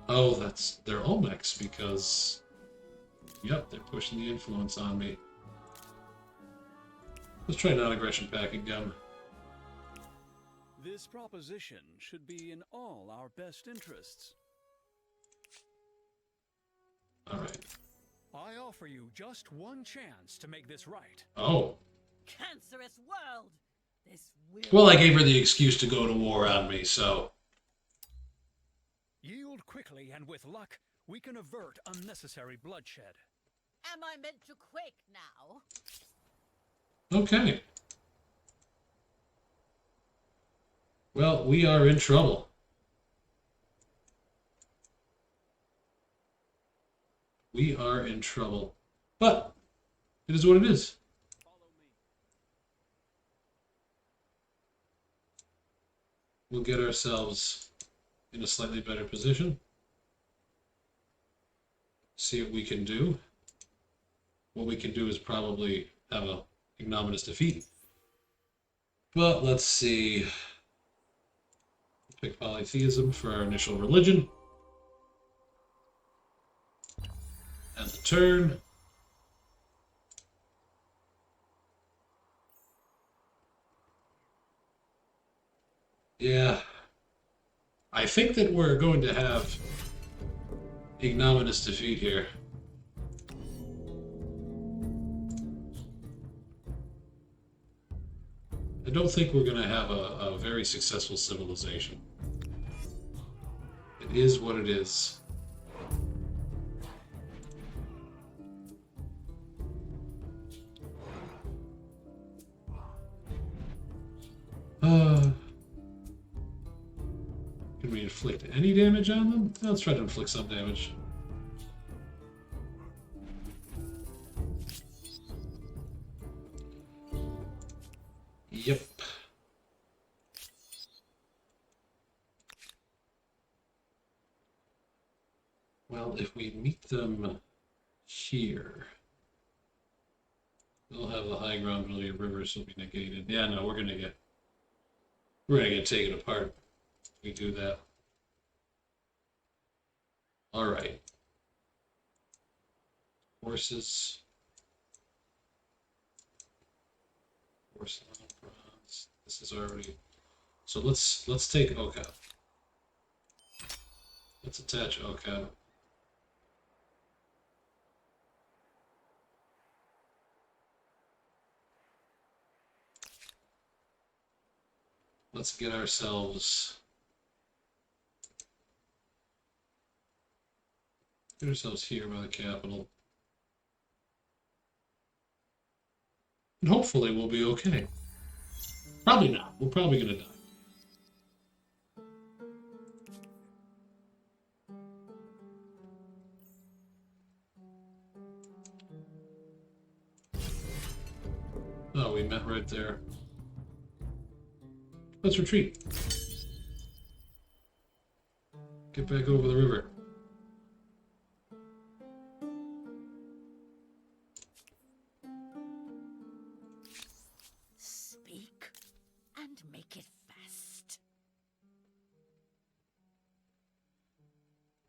Oh, that's their Olmecs because... Yep, they're pushing the influence on me. Let's try non-aggression pack again. This proposition should be in all our best interests. Alright. I offer you just one chance to make this right. Oh. Cancerous world! This will... Well, I gave her the excuse to go to war on me, so... Yield quickly, and with luck, we can avert unnecessary bloodshed. Am I meant to quake now? Okay. Well, we are in trouble. We are in trouble. But, it is what it is. Follow me. We'll get ourselves in a slightly better position. See what we can do. What we can do is probably have a ignominious defeat. But let's see. Pick polytheism for our initial religion. And the turn. Yeah. I think that we're going to have ignominious defeat here. I don't think we're going to have a very successful civilization. It is what it is. Can we inflict any damage on them? Let's try to inflict some damage. Yep. Well, if we meet them here, they'll have the high ground ability of rivers will be negated. Yeah, no, we're gonna get taken apart if we do that. All right. Horses. Horse on bronze. This is already. So let's take Okab. Let's attach Okab. Let's get ourselves here by the capital. And hopefully we'll be okay. Probably not. We're probably gonna die. Oh, we met right there. Let's retreat. Get back over the river. Speak and make it fast.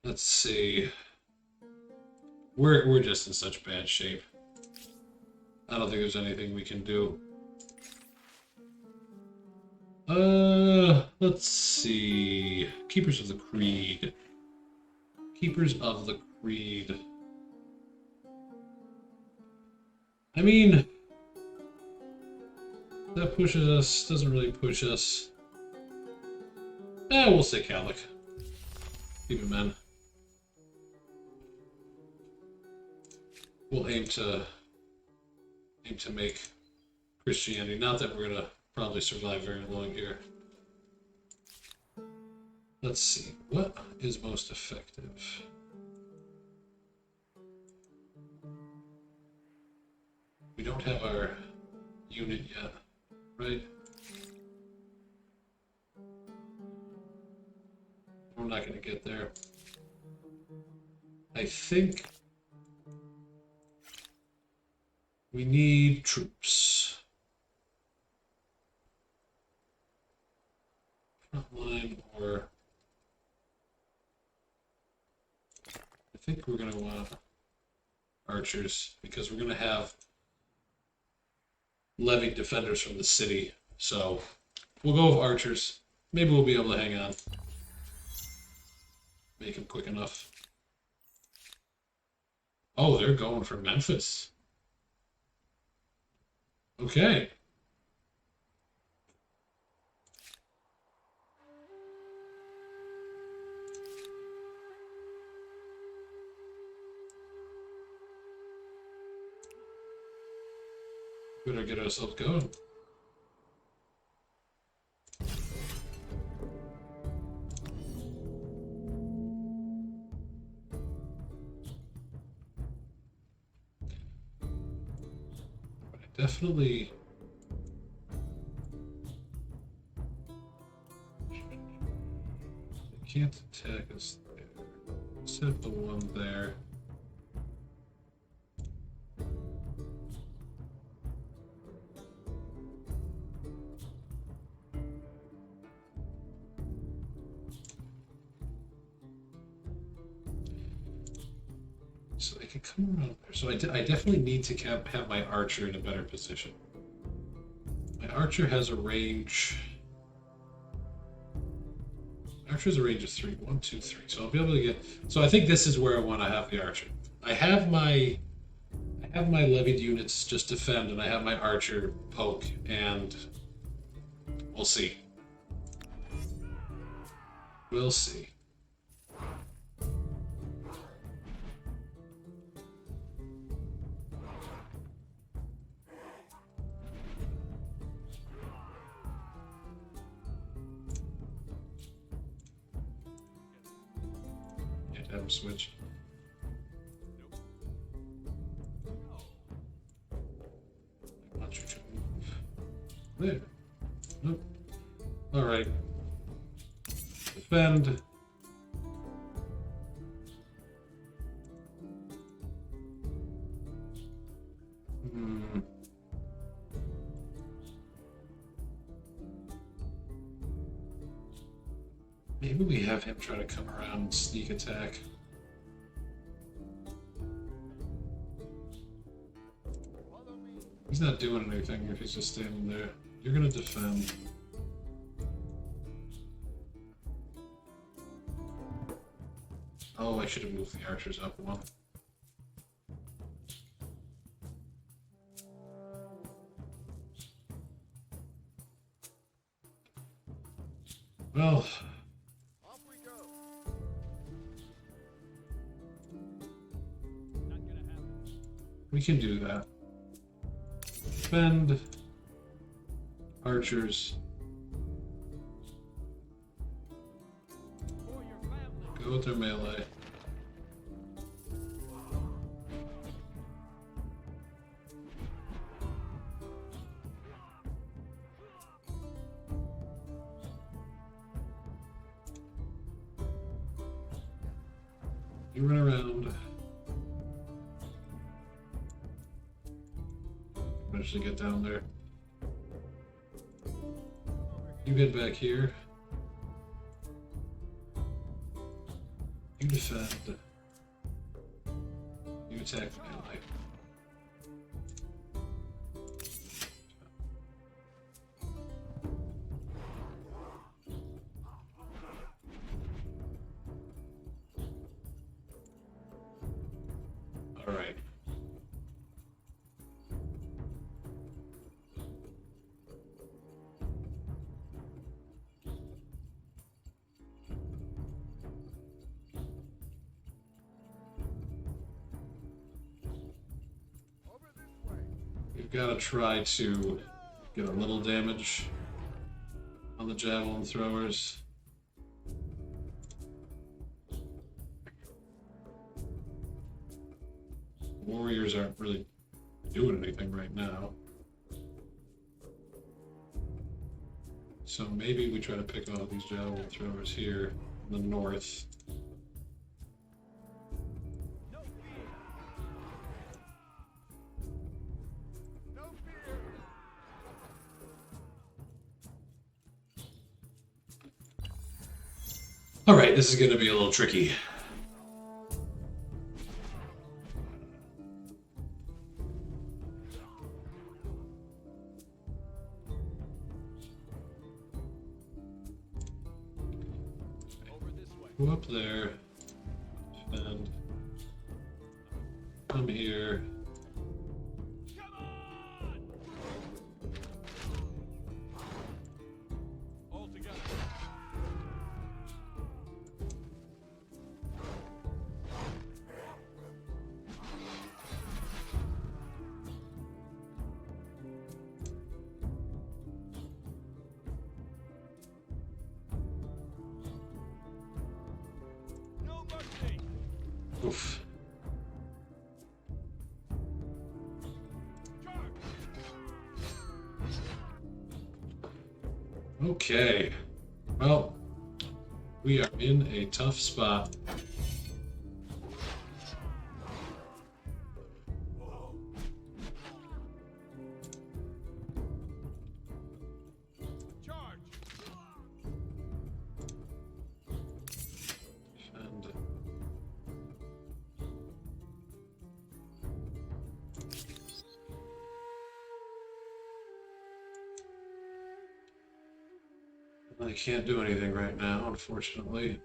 Let's see. We're just in such bad shape. I don't think there's anything we can do. Let's see. Keepers of the Creed. Keepers of the Creed. I mean, that pushes us, doesn't really push us. We'll say Catholic. Keep it, man. We'll aim to make Christianity. Not that we're gonna probably survive very long here. Let's see, what is most effective? We don't have our unit yet, right? We're not gonna get there. I think we need troops. Frontline, or I think we're gonna want archers because we're gonna have levied defenders from the city. So we'll go with archers. Maybe we'll be able to hang on. Make them quick enough. Oh, they're going for Memphis. Okay. Better get ourselves going. Definitely. They can't attack us there. Except the one there. So I could come around there. So I definitely need to have my archer in a better position. My archer has a range. Archer has a range of 3. 1, 2, 3. So I'll be able to get. So I think this is where I want to have the archer. I have my levied units just defend, and I have my archer poke, and we'll see. We'll see. Have him switch. I want you to move. There. Nope. Alright. Defend. Maybe we have him try to come around and sneak attack. He's not doing anything if he's just standing there. You're gonna defend. Oh, I should have moved the archers up one. Well, we can do that. Defend. Archers. Go with their melee. You run around. Eventually get down there. You get back here. You defend. You attack melee. Alright. We've got to try to get a little damage on the javelin throwers. Warriors aren't really doing anything right now. So maybe we try to pick off these javelin throwers here in the north. Alright, this is going to be a little tricky. Go up there, and come here. All together. No mercy. Oof. Okay. Well, we are in a tough spot. Charge. And I can't do anything right now, unfortunately.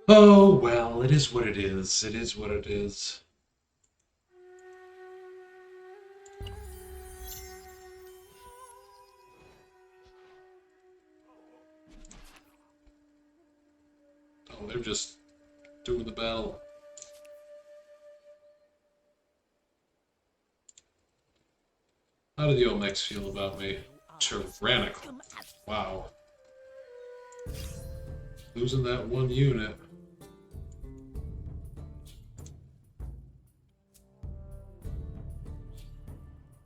Oh, well, it is what it is. It is what it is. Oh, they're just doing the battle. How do the Olmecs feel about me? Tyrannical. Wow. Losing that one unit.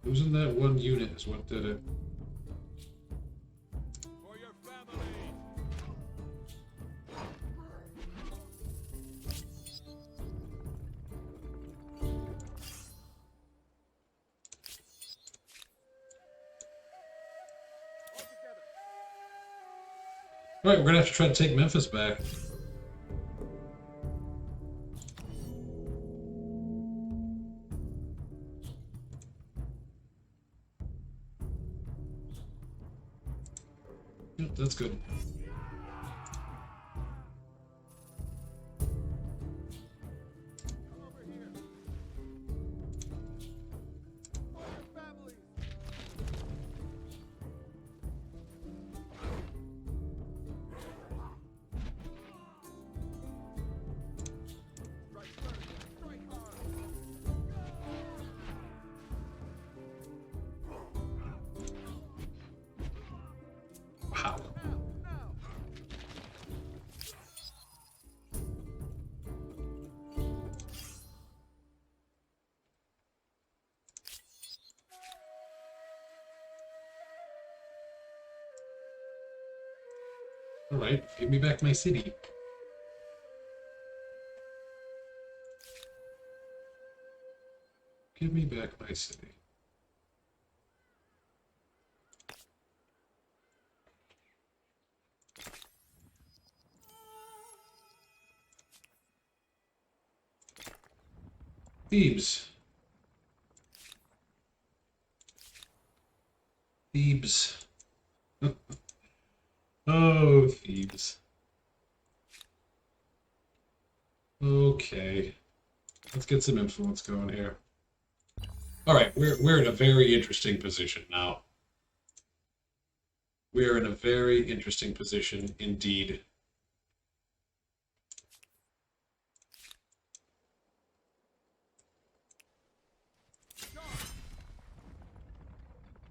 Losing that one unit is what did it. For your family. All together. Alright, we're gonna have to try to take Memphis back. Yep, that's good. Come over here. For your family. Strike first. Strike hard. Wow. Now. Alright, give me back my city. Give me back my city. Thebes. Thebes. Oh, Thebes. Okay. Let's get some influence going here. Alright, we're in a very interesting position now. We're in a very interesting position indeed.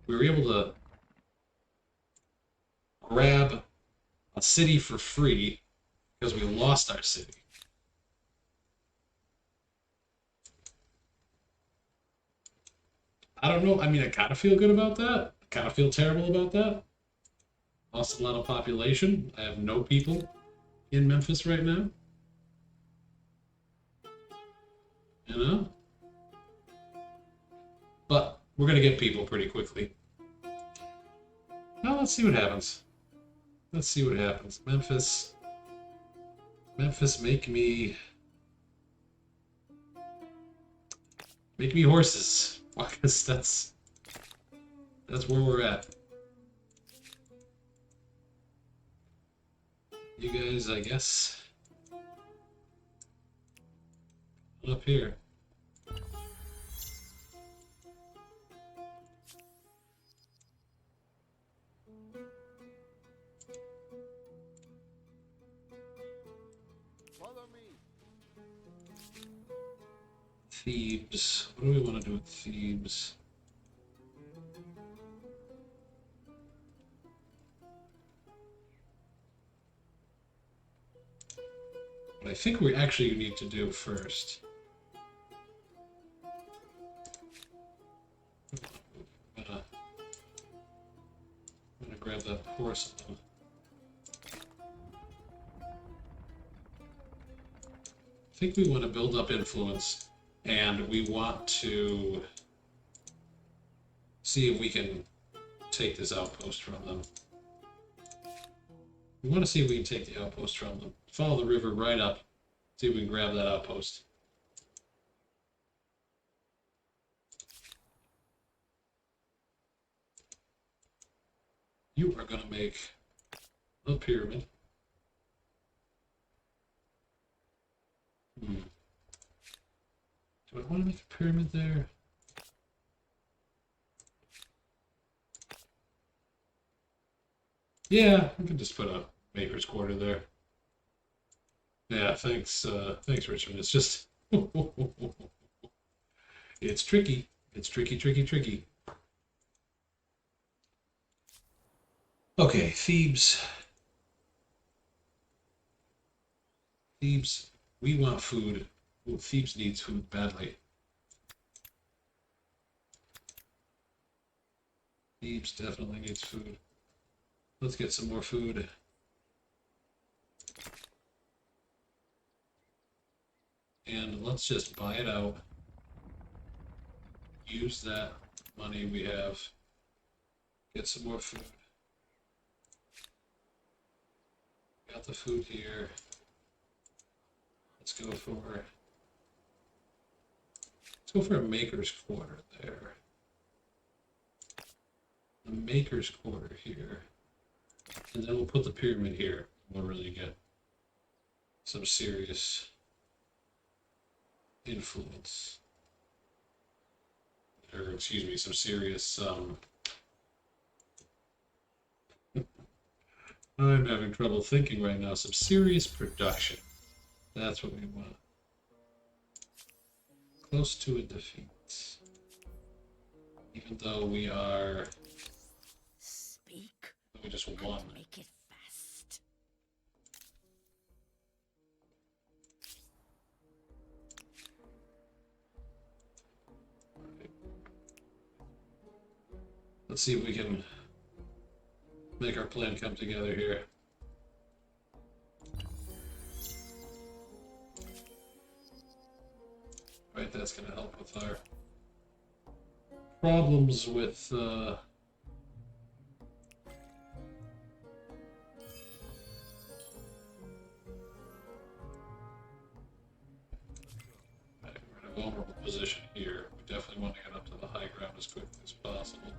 We were able to grab a city for free because we lost our city. I don't know. I mean, I kind of feel good about that. I kind of feel terrible about that. Lost a lot of population. I have no people in Memphis right now. You know? But we're going to get people pretty quickly. Now let's see what happens. Let's see what happens. Memphis, make me horses. Because that's where we're at. You guys, I guess, up here. Follow me. Thebes. What do we want to do with Thebes? What I think we actually need to do first. I'm gonna grab that porcelain. I think we want to build up influence, and we want to see if we can take this outpost from them. We want to see if we can take the outpost from them. Follow the river right up. See if we can grab that outpost. You are going to make a pyramid. Do I want to make a pyramid there? Yeah, I could just put a maker's quarter there. Yeah, thanks, Richard. It's just, it's tricky. It's tricky. Okay, Thebes. Thebes, we want food. Well, Thebes needs food badly. Thebes definitely needs food. Let's get some more food. And let's just buy it out. Use that money we have. Get some more food. Got the food here. Let's go for a maker's quarter there. The maker's quarter here. And then we'll put the pyramid here. We'll really get some serious influence. Or, excuse me, some serious, I'm having trouble thinking right now. Some serious production. That's what we want. Close to a defeat. Even though we are... Speak. We just won. And make it fast. Let's see if we can make our plan come together here. Right, that's going to help with our problems with right, we're in a vulnerable position here. We definitely want to get up to the high ground as quickly as possible.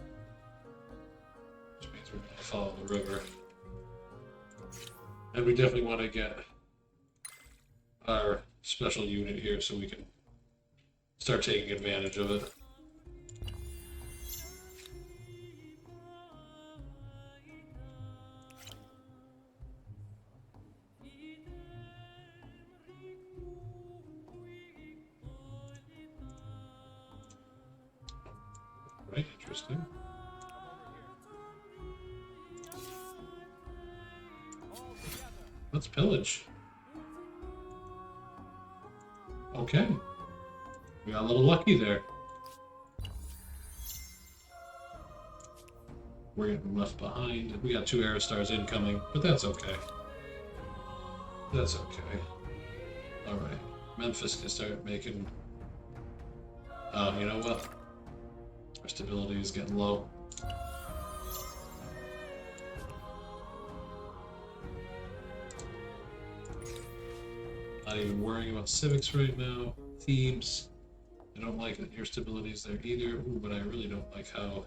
Which means we're going to follow the river. And we definitely want to get our special unit here so we can start taking advantage of it. Right, interesting. Let's pillage. Okay. We got a little lucky there. We're getting left behind. We got 2 Aerostars incoming, but that's okay. That's okay. Alright. Memphis can start making... Oh, you know what? Our stability is getting low. Not even worrying about civics right now. Thebes. I don't like that your stability is there either. Ooh, but I really don't like how...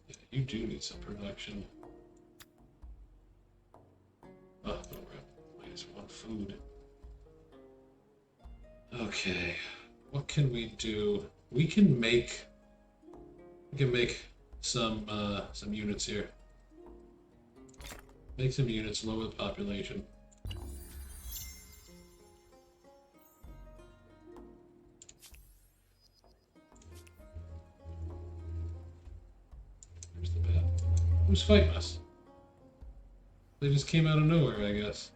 Yeah, you do need some production. Oh, we're at -1 food. Okay. What can we do? We can make some units here. Make some units, lower the population. Here's the bat. Who's fighting us? They just came out of nowhere, I guess.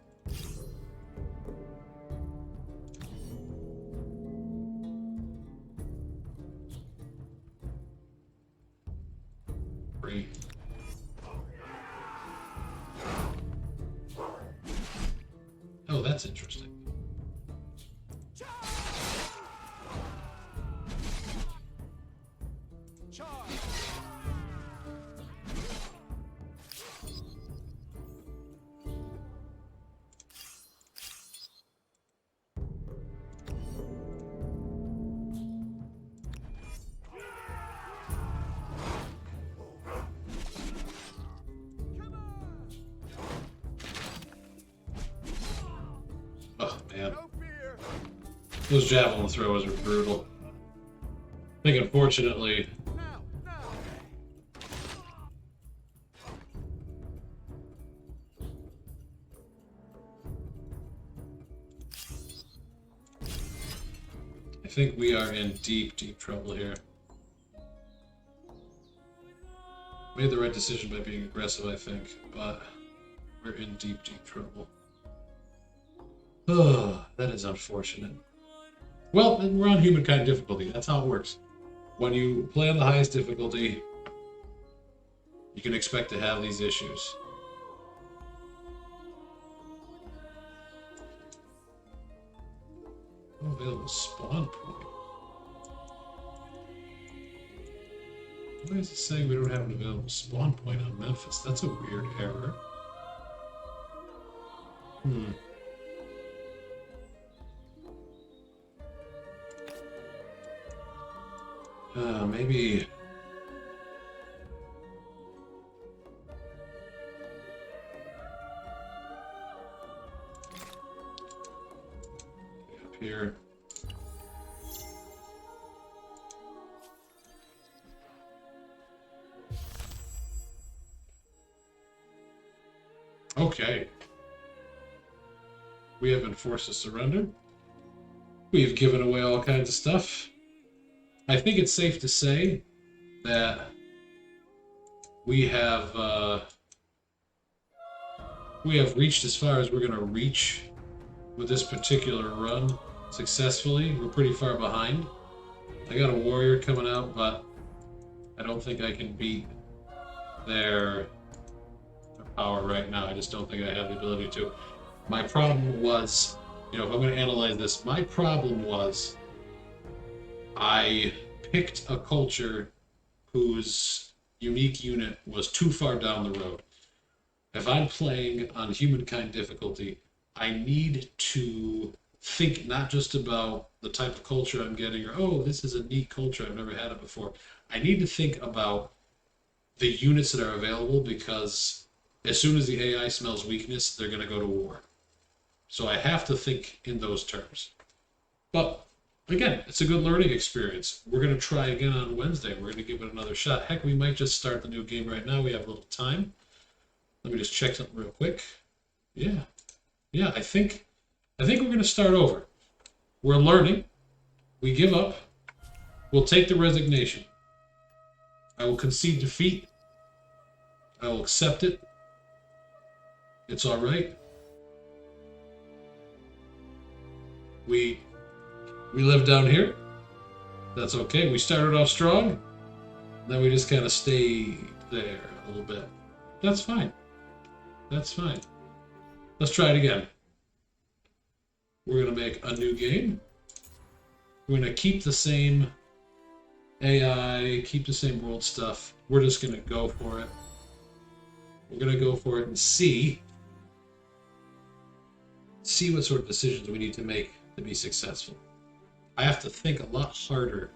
Great. Oh, that's interesting. Oh, man. Those javelin throwers are brutal. I think, unfortunately... I think we are in deep, deep trouble here. Made the right decision by being aggressive, I think, but we're in deep, deep trouble. Oh, that is unfortunate. Well, we're on humankind difficulty. That's how it works. When you play on the highest difficulty, you can expect to have these issues. No available spawn point. Why is it saying we don't have an available spawn point on Memphis? That's a weird error. Maybe... up here. Okay. We have been forced to surrender. We have given away all kinds of stuff. I think it's safe to say that we have reached as far as we're going to reach with this particular run successfully. We're pretty far behind. I got a warrior coming out, but I don't think I can beat their power right now. I just don't think I have the ability to. My problem was, if I'm going to analyze this, my problem was I picked a culture whose unique unit was too far down the road. If I'm playing on humankind difficulty, I need to think not just about the type of culture I'm getting, or, oh, this is a neat culture, I've never had it before. I need to think about the units that are available, because as soon as the AI smells weakness, they're going to go to war. So I have to think in those terms. But again, it's a good learning experience. We're going to try again on Wednesday. We're going to give it another shot. Heck, we might just start the new game right now. We have a little time. Let me just check something real quick. Yeah. Yeah, I think we're going to start over. We're learning. We give up. We'll take the resignation. I will concede defeat. I will accept it. It's all right. We live down here. That's okay. We started off strong. Then we just kind of stayed there a little bit. That's fine. That's fine. Let's try it again. We're going to make a new game. We're going to keep the same AI, keep the same world stuff. We're just going to go for it. We're going to go for it and see what sort of decisions we need to make to be successful. I have to think a lot harder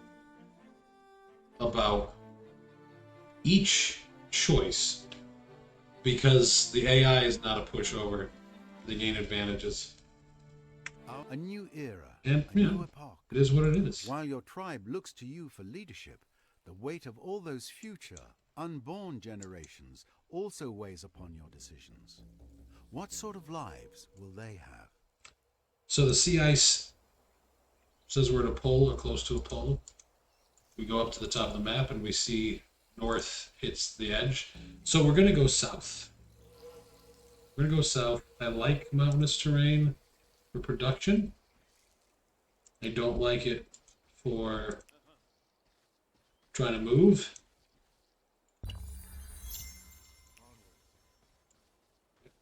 about each choice because the AI is not a pushover to gain advantages. A new era, And, a you new know, epoch. it is what it is. While your tribe looks to you for leadership, the weight of all those future, unborn generations also weighs upon your decisions. What sort of lives will they have? So the sea ice says we're at a pole or close to a pole. We go up to the top of the map and we see north hits the edge. So we're going to go south. We're going to go south. I like mountainous terrain for production. I don't like it for trying to move.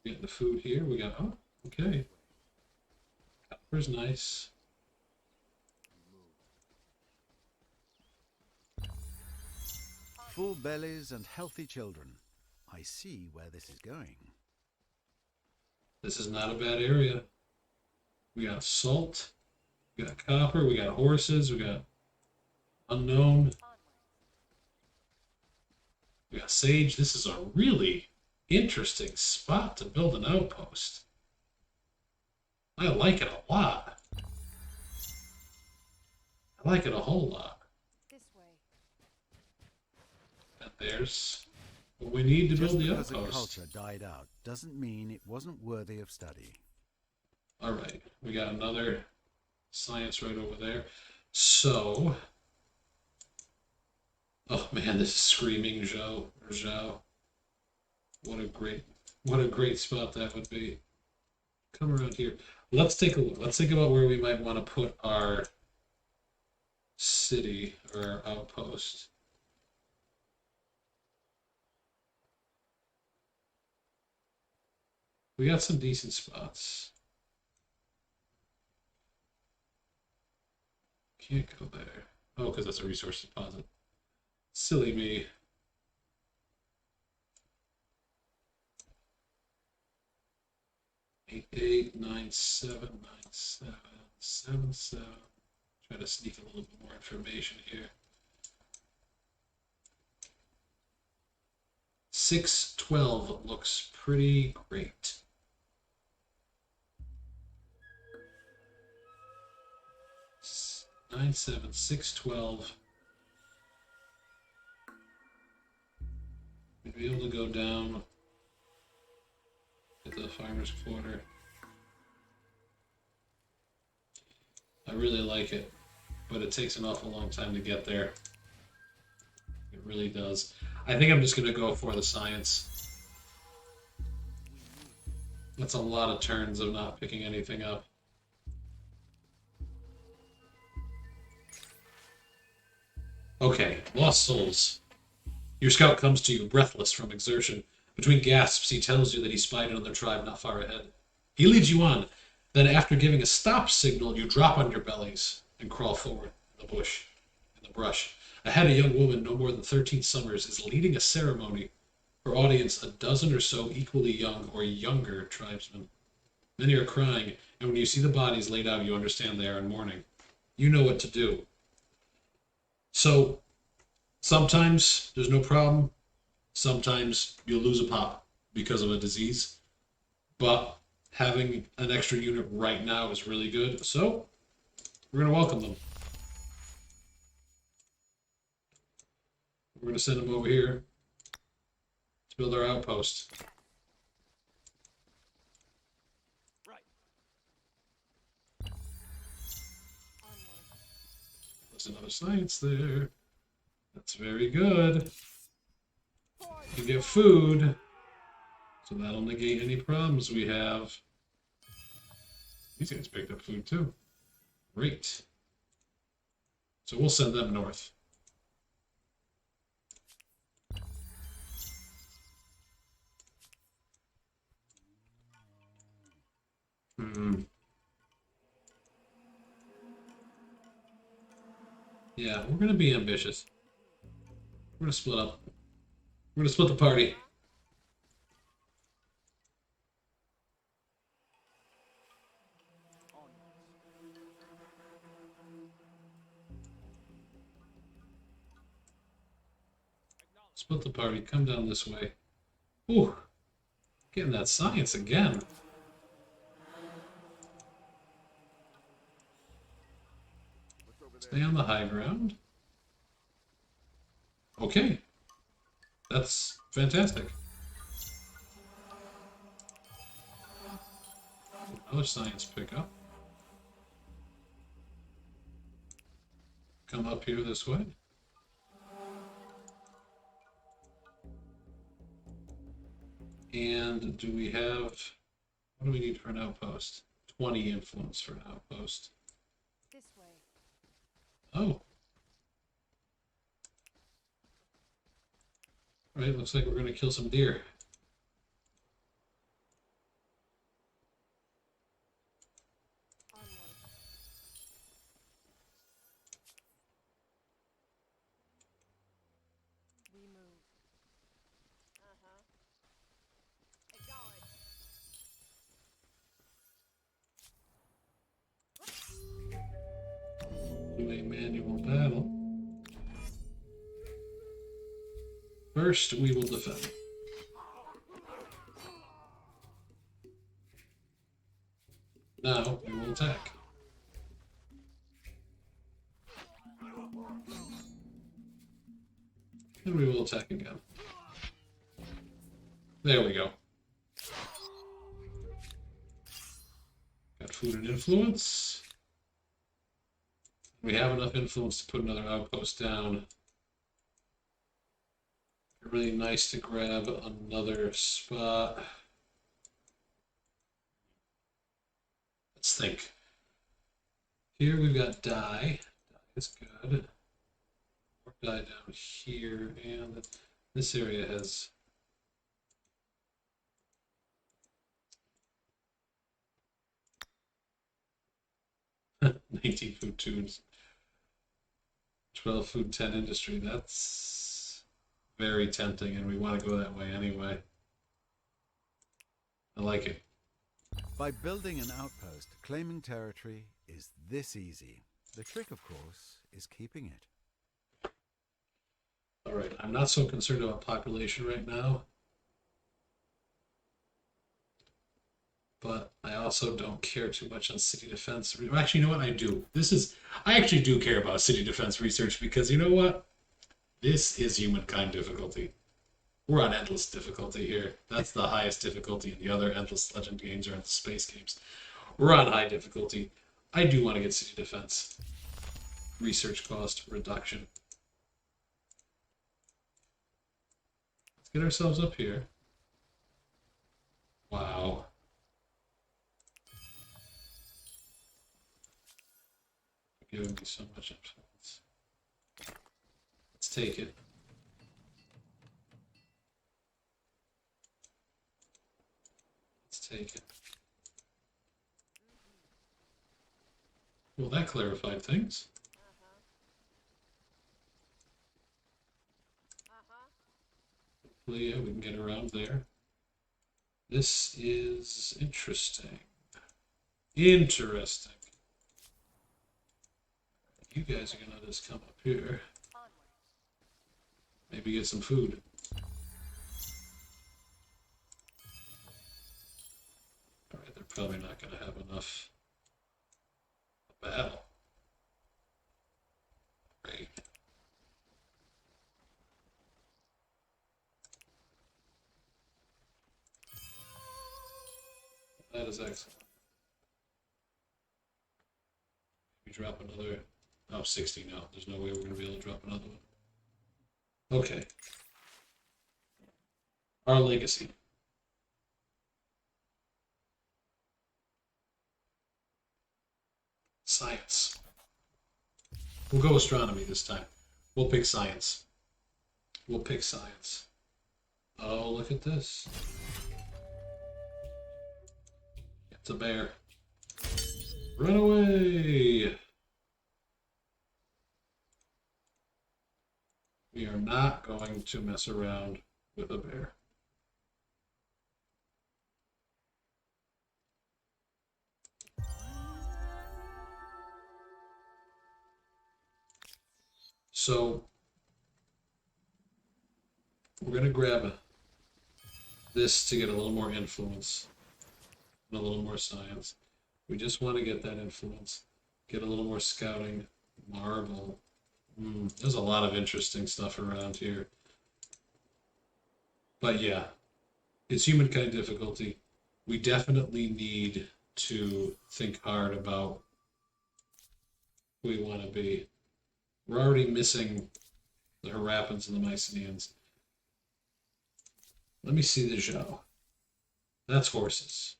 Getting the food here. We got, oh, okay. Copper's nice. Full bellies and healthy children. I see where this is going. This is not a bad area. We got salt, we got copper, we got horses, we got unknown. We got sage. This is a really interesting spot to build an outpost. I like it a lot. I like it a whole lot. This way. And there's what we need to Just build the because a outpost. culture died out doesn't mean it wasn't worthy of study. All right, we got another science right over there. So, oh man, this is screaming Zhao. What a great spot that would be. Come around here. Let's take a look. Let's think about where we might want to put our city or our outpost. We got some decent spots. Can't go there. Oh, because that's a resource deposit. Silly me. Eight, 9, 7, 9, 7, 7, 7. Try to sneak a little bit more information here. 612 looks pretty great. Nine, 7, 6, 12. We'd be able to go down at the farmer's quarter. I really like it, but it takes an awful long time to get there. It really does. I think I'm just going to go for the science. That's a lot of turns of not picking anything up. Okay, Lost Souls. Your scout comes to you, breathless from exertion. Between gasps, he tells you that he spied another tribe not far ahead. He leads you on. Then, after giving a stop signal, you drop on your bellies and crawl forward in the brush. Ahead, a young woman, no more than 13 summers, is leading a ceremony. Her audience, a dozen or so equally young or younger tribesmen. Many are crying, and when you see the bodies laid out, you understand they are in mourning. You know what to do. So, sometimes there's no problem. Sometimes you'll lose a pop because of a disease. But having an extra unit right now is really good. So we're going to welcome them. We're going to send them over here to build our outpost. Right. There's another science there. That's very good. You get food, so that'll negate any problems we have. These guys picked up food too. Great. So we'll send them north. Yeah, we're gonna be ambitious. We're gonna split up. We're gonna split the party. Split the party. Come down this way. Ooh, getting that science again. Stay on the high ground. Okay. That's fantastic. Another science pickup. Come up here this way. And do we have... What do we need for an outpost? 20 influence for an outpost. This way. Oh. Right, looks like we're going to kill some deer. We move. Do a manual battle. First, we will defend. Now, we will attack. And we will attack again. There we go. Got food and influence. We have enough influence to put another outpost down. Really nice to grab another spot. Let's think. Here we've got dye. Dye is good. More dye down here, and this area has 19 food tunes. 12 food, 10 industry. That's very tempting, and we want to go that way anyway. I like it. By building an outpost, claiming territory is this easy. The trick, of course, is keeping it. All right, I'm not so concerned about population right now. But I also don't care too much on city defense. Actually, you know what? I do. I actually do care about city defense research because you know what? This is humankind difficulty. We're on endless difficulty here. That's the highest difficulty, and the other endless legend games are in the space games. We're on high difficulty. I do want to get city defense. Research cost reduction. Let's get ourselves up here. Wow. Giving me so much influence. Let's take it. Let's take it. Well, that clarified things. Hopefully, yeah, we can get around there. This is interesting. Interesting. You guys are gonna just come up here. Maybe get some food. Alright, they're Probably not going to have enough battle. Great. That is excellent. We drop another. Oh, 60 now. There's no way we're going to be able to drop another one. Okay. Our legacy. Science. We'll go astronomy this time. We'll pick science. We'll pick science. Oh, look at this. It's a bear. Run away! We are not going to mess around with a bear. So we're going to grab this to get a little more influence and a little more science. We just want to get that influence, get a little more scouting, marble. There's a lot of interesting stuff around here. But yeah, it's humankind difficulty. We definitely need to think hard about who we want to be. We're already missing the Harappans and the Mycenaeans. Let me see the Zhao. That's horses.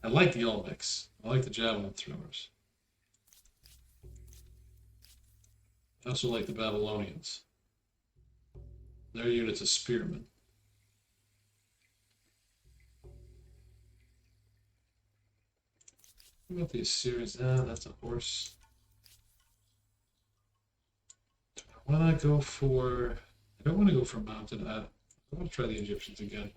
I like the Olmecs. I like the javelin throwers. I also like the Babylonians. Their units of spearmen. What about the Assyrians? That's a horse. Do I want to go for... I don't want to go for mounted. I want to try the Egyptians again.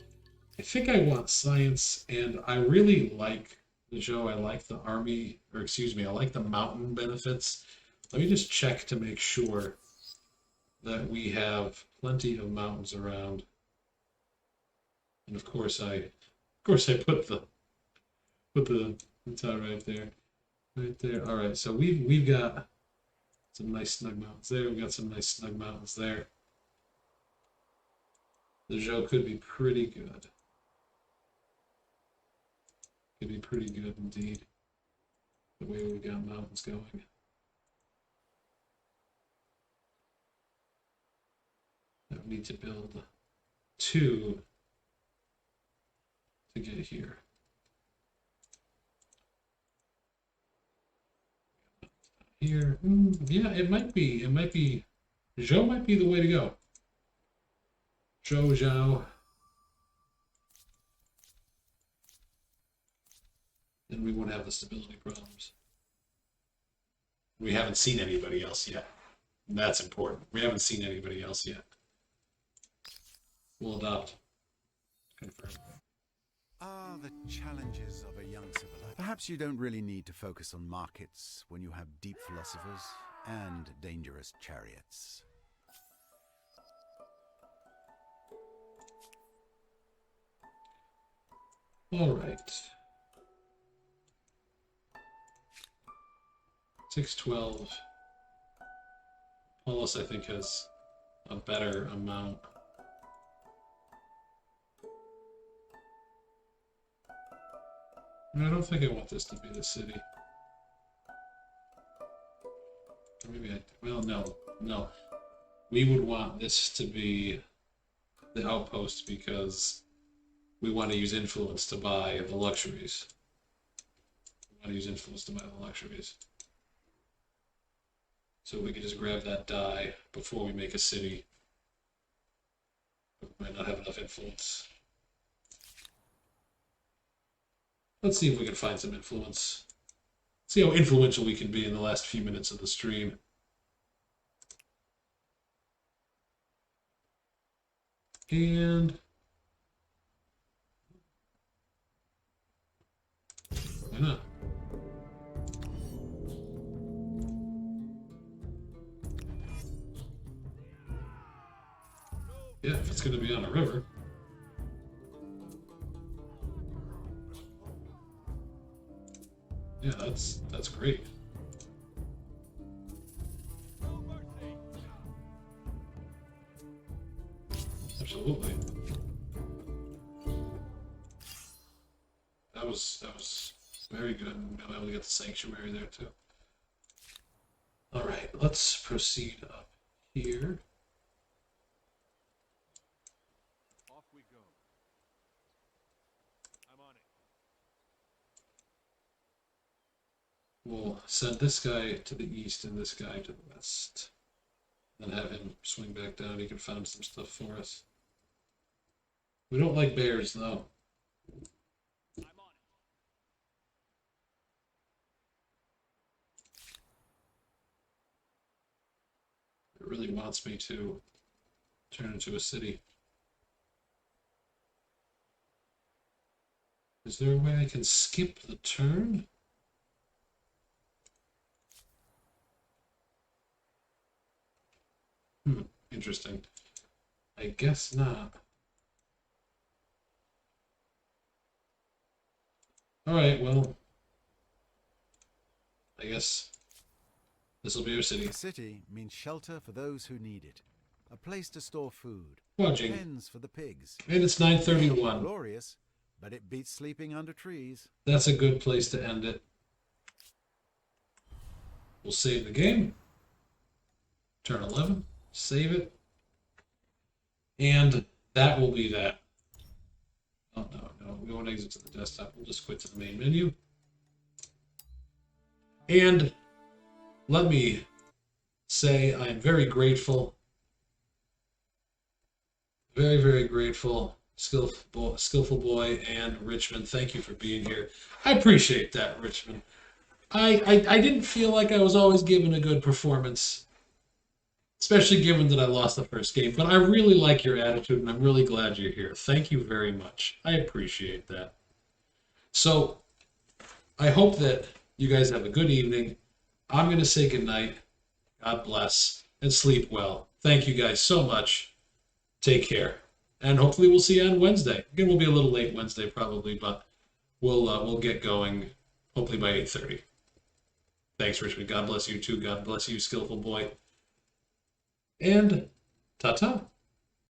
I think I want science, and I really like the Zhou. I like the army, or excuse me, I like the mountain benefits. Let me just check to make sure that we have plenty of mountains around. And of course I put the tile right there. Right there. Alright, so we've got some nice snug mountains there. We've got some nice snug mountains there. The Zhou could be pretty good. Could be pretty good indeed. The way we've got mountains going. I need to build 2 to get here. Here, yeah, it might be. Zhou might be the way to go. Zhou. Then we won't have the stability problems. We haven't seen anybody else yet. That's important. We haven't seen anybody else yet. We'll adopt. Confirm. Ah, the challenges of a young civilization. Perhaps you don't really need to focus on markets when you have deep philosophers and dangerous chariots. All right. 612. Paulus, I think, has a better amount. I don't think I want this to be the city. Or maybe well, no. We would want this to be the outpost because we want to use influence to buy the luxuries. We want to use influence to buy the luxuries. So we could just grab that die before we make a city. We might not have enough influence. Let's see if we can find some influence. See how influential we can be in the last few minutes of the stream. And why not? Yeah, if it's going to be on a river. That's great. Absolutely. That was very good. Being able to get the sanctuary there too. All right, let's proceed up here. Off we go. I'm on it. We'll send this guy to the east and this guy to the west. Then have him swing back down. He can find some stuff for us. We don't like bears, though. I'm on It really wants me to turn into a city. Is there a way I can skip the turn? Interesting. I guess not. Alright, well, I guess this will be our city. A city means shelter for those who need it, a place to store food, Watching. pens for the pigs. And it's 9:31. Glorious, but it beats sleeping under trees. That's a good place to end it. We'll save the game. Turn 11. Save it. And that will be that. Oh, no. We won't exit to the desktop. We'll just quit to the main menu. And let me say I am very grateful. Very, very grateful. Skillful Boy and Richmond, thank you for being here. I appreciate that, Richmond. I didn't feel like I was always given a good performance, especially given that I lost the first game, but I really like your attitude, and I'm really glad you're here. Thank you very much. I appreciate that. So, I hope that you guys have a good evening. I'm going to say goodnight. God bless, and sleep well. Thank you guys so much. Take care. And hopefully we'll see you on Wednesday. Again, we'll be a little late Wednesday probably, but we'll get going hopefully by 8:30. Thanks, Richmond. God bless you too. God bless you, Skillful Boy. And ta-ta.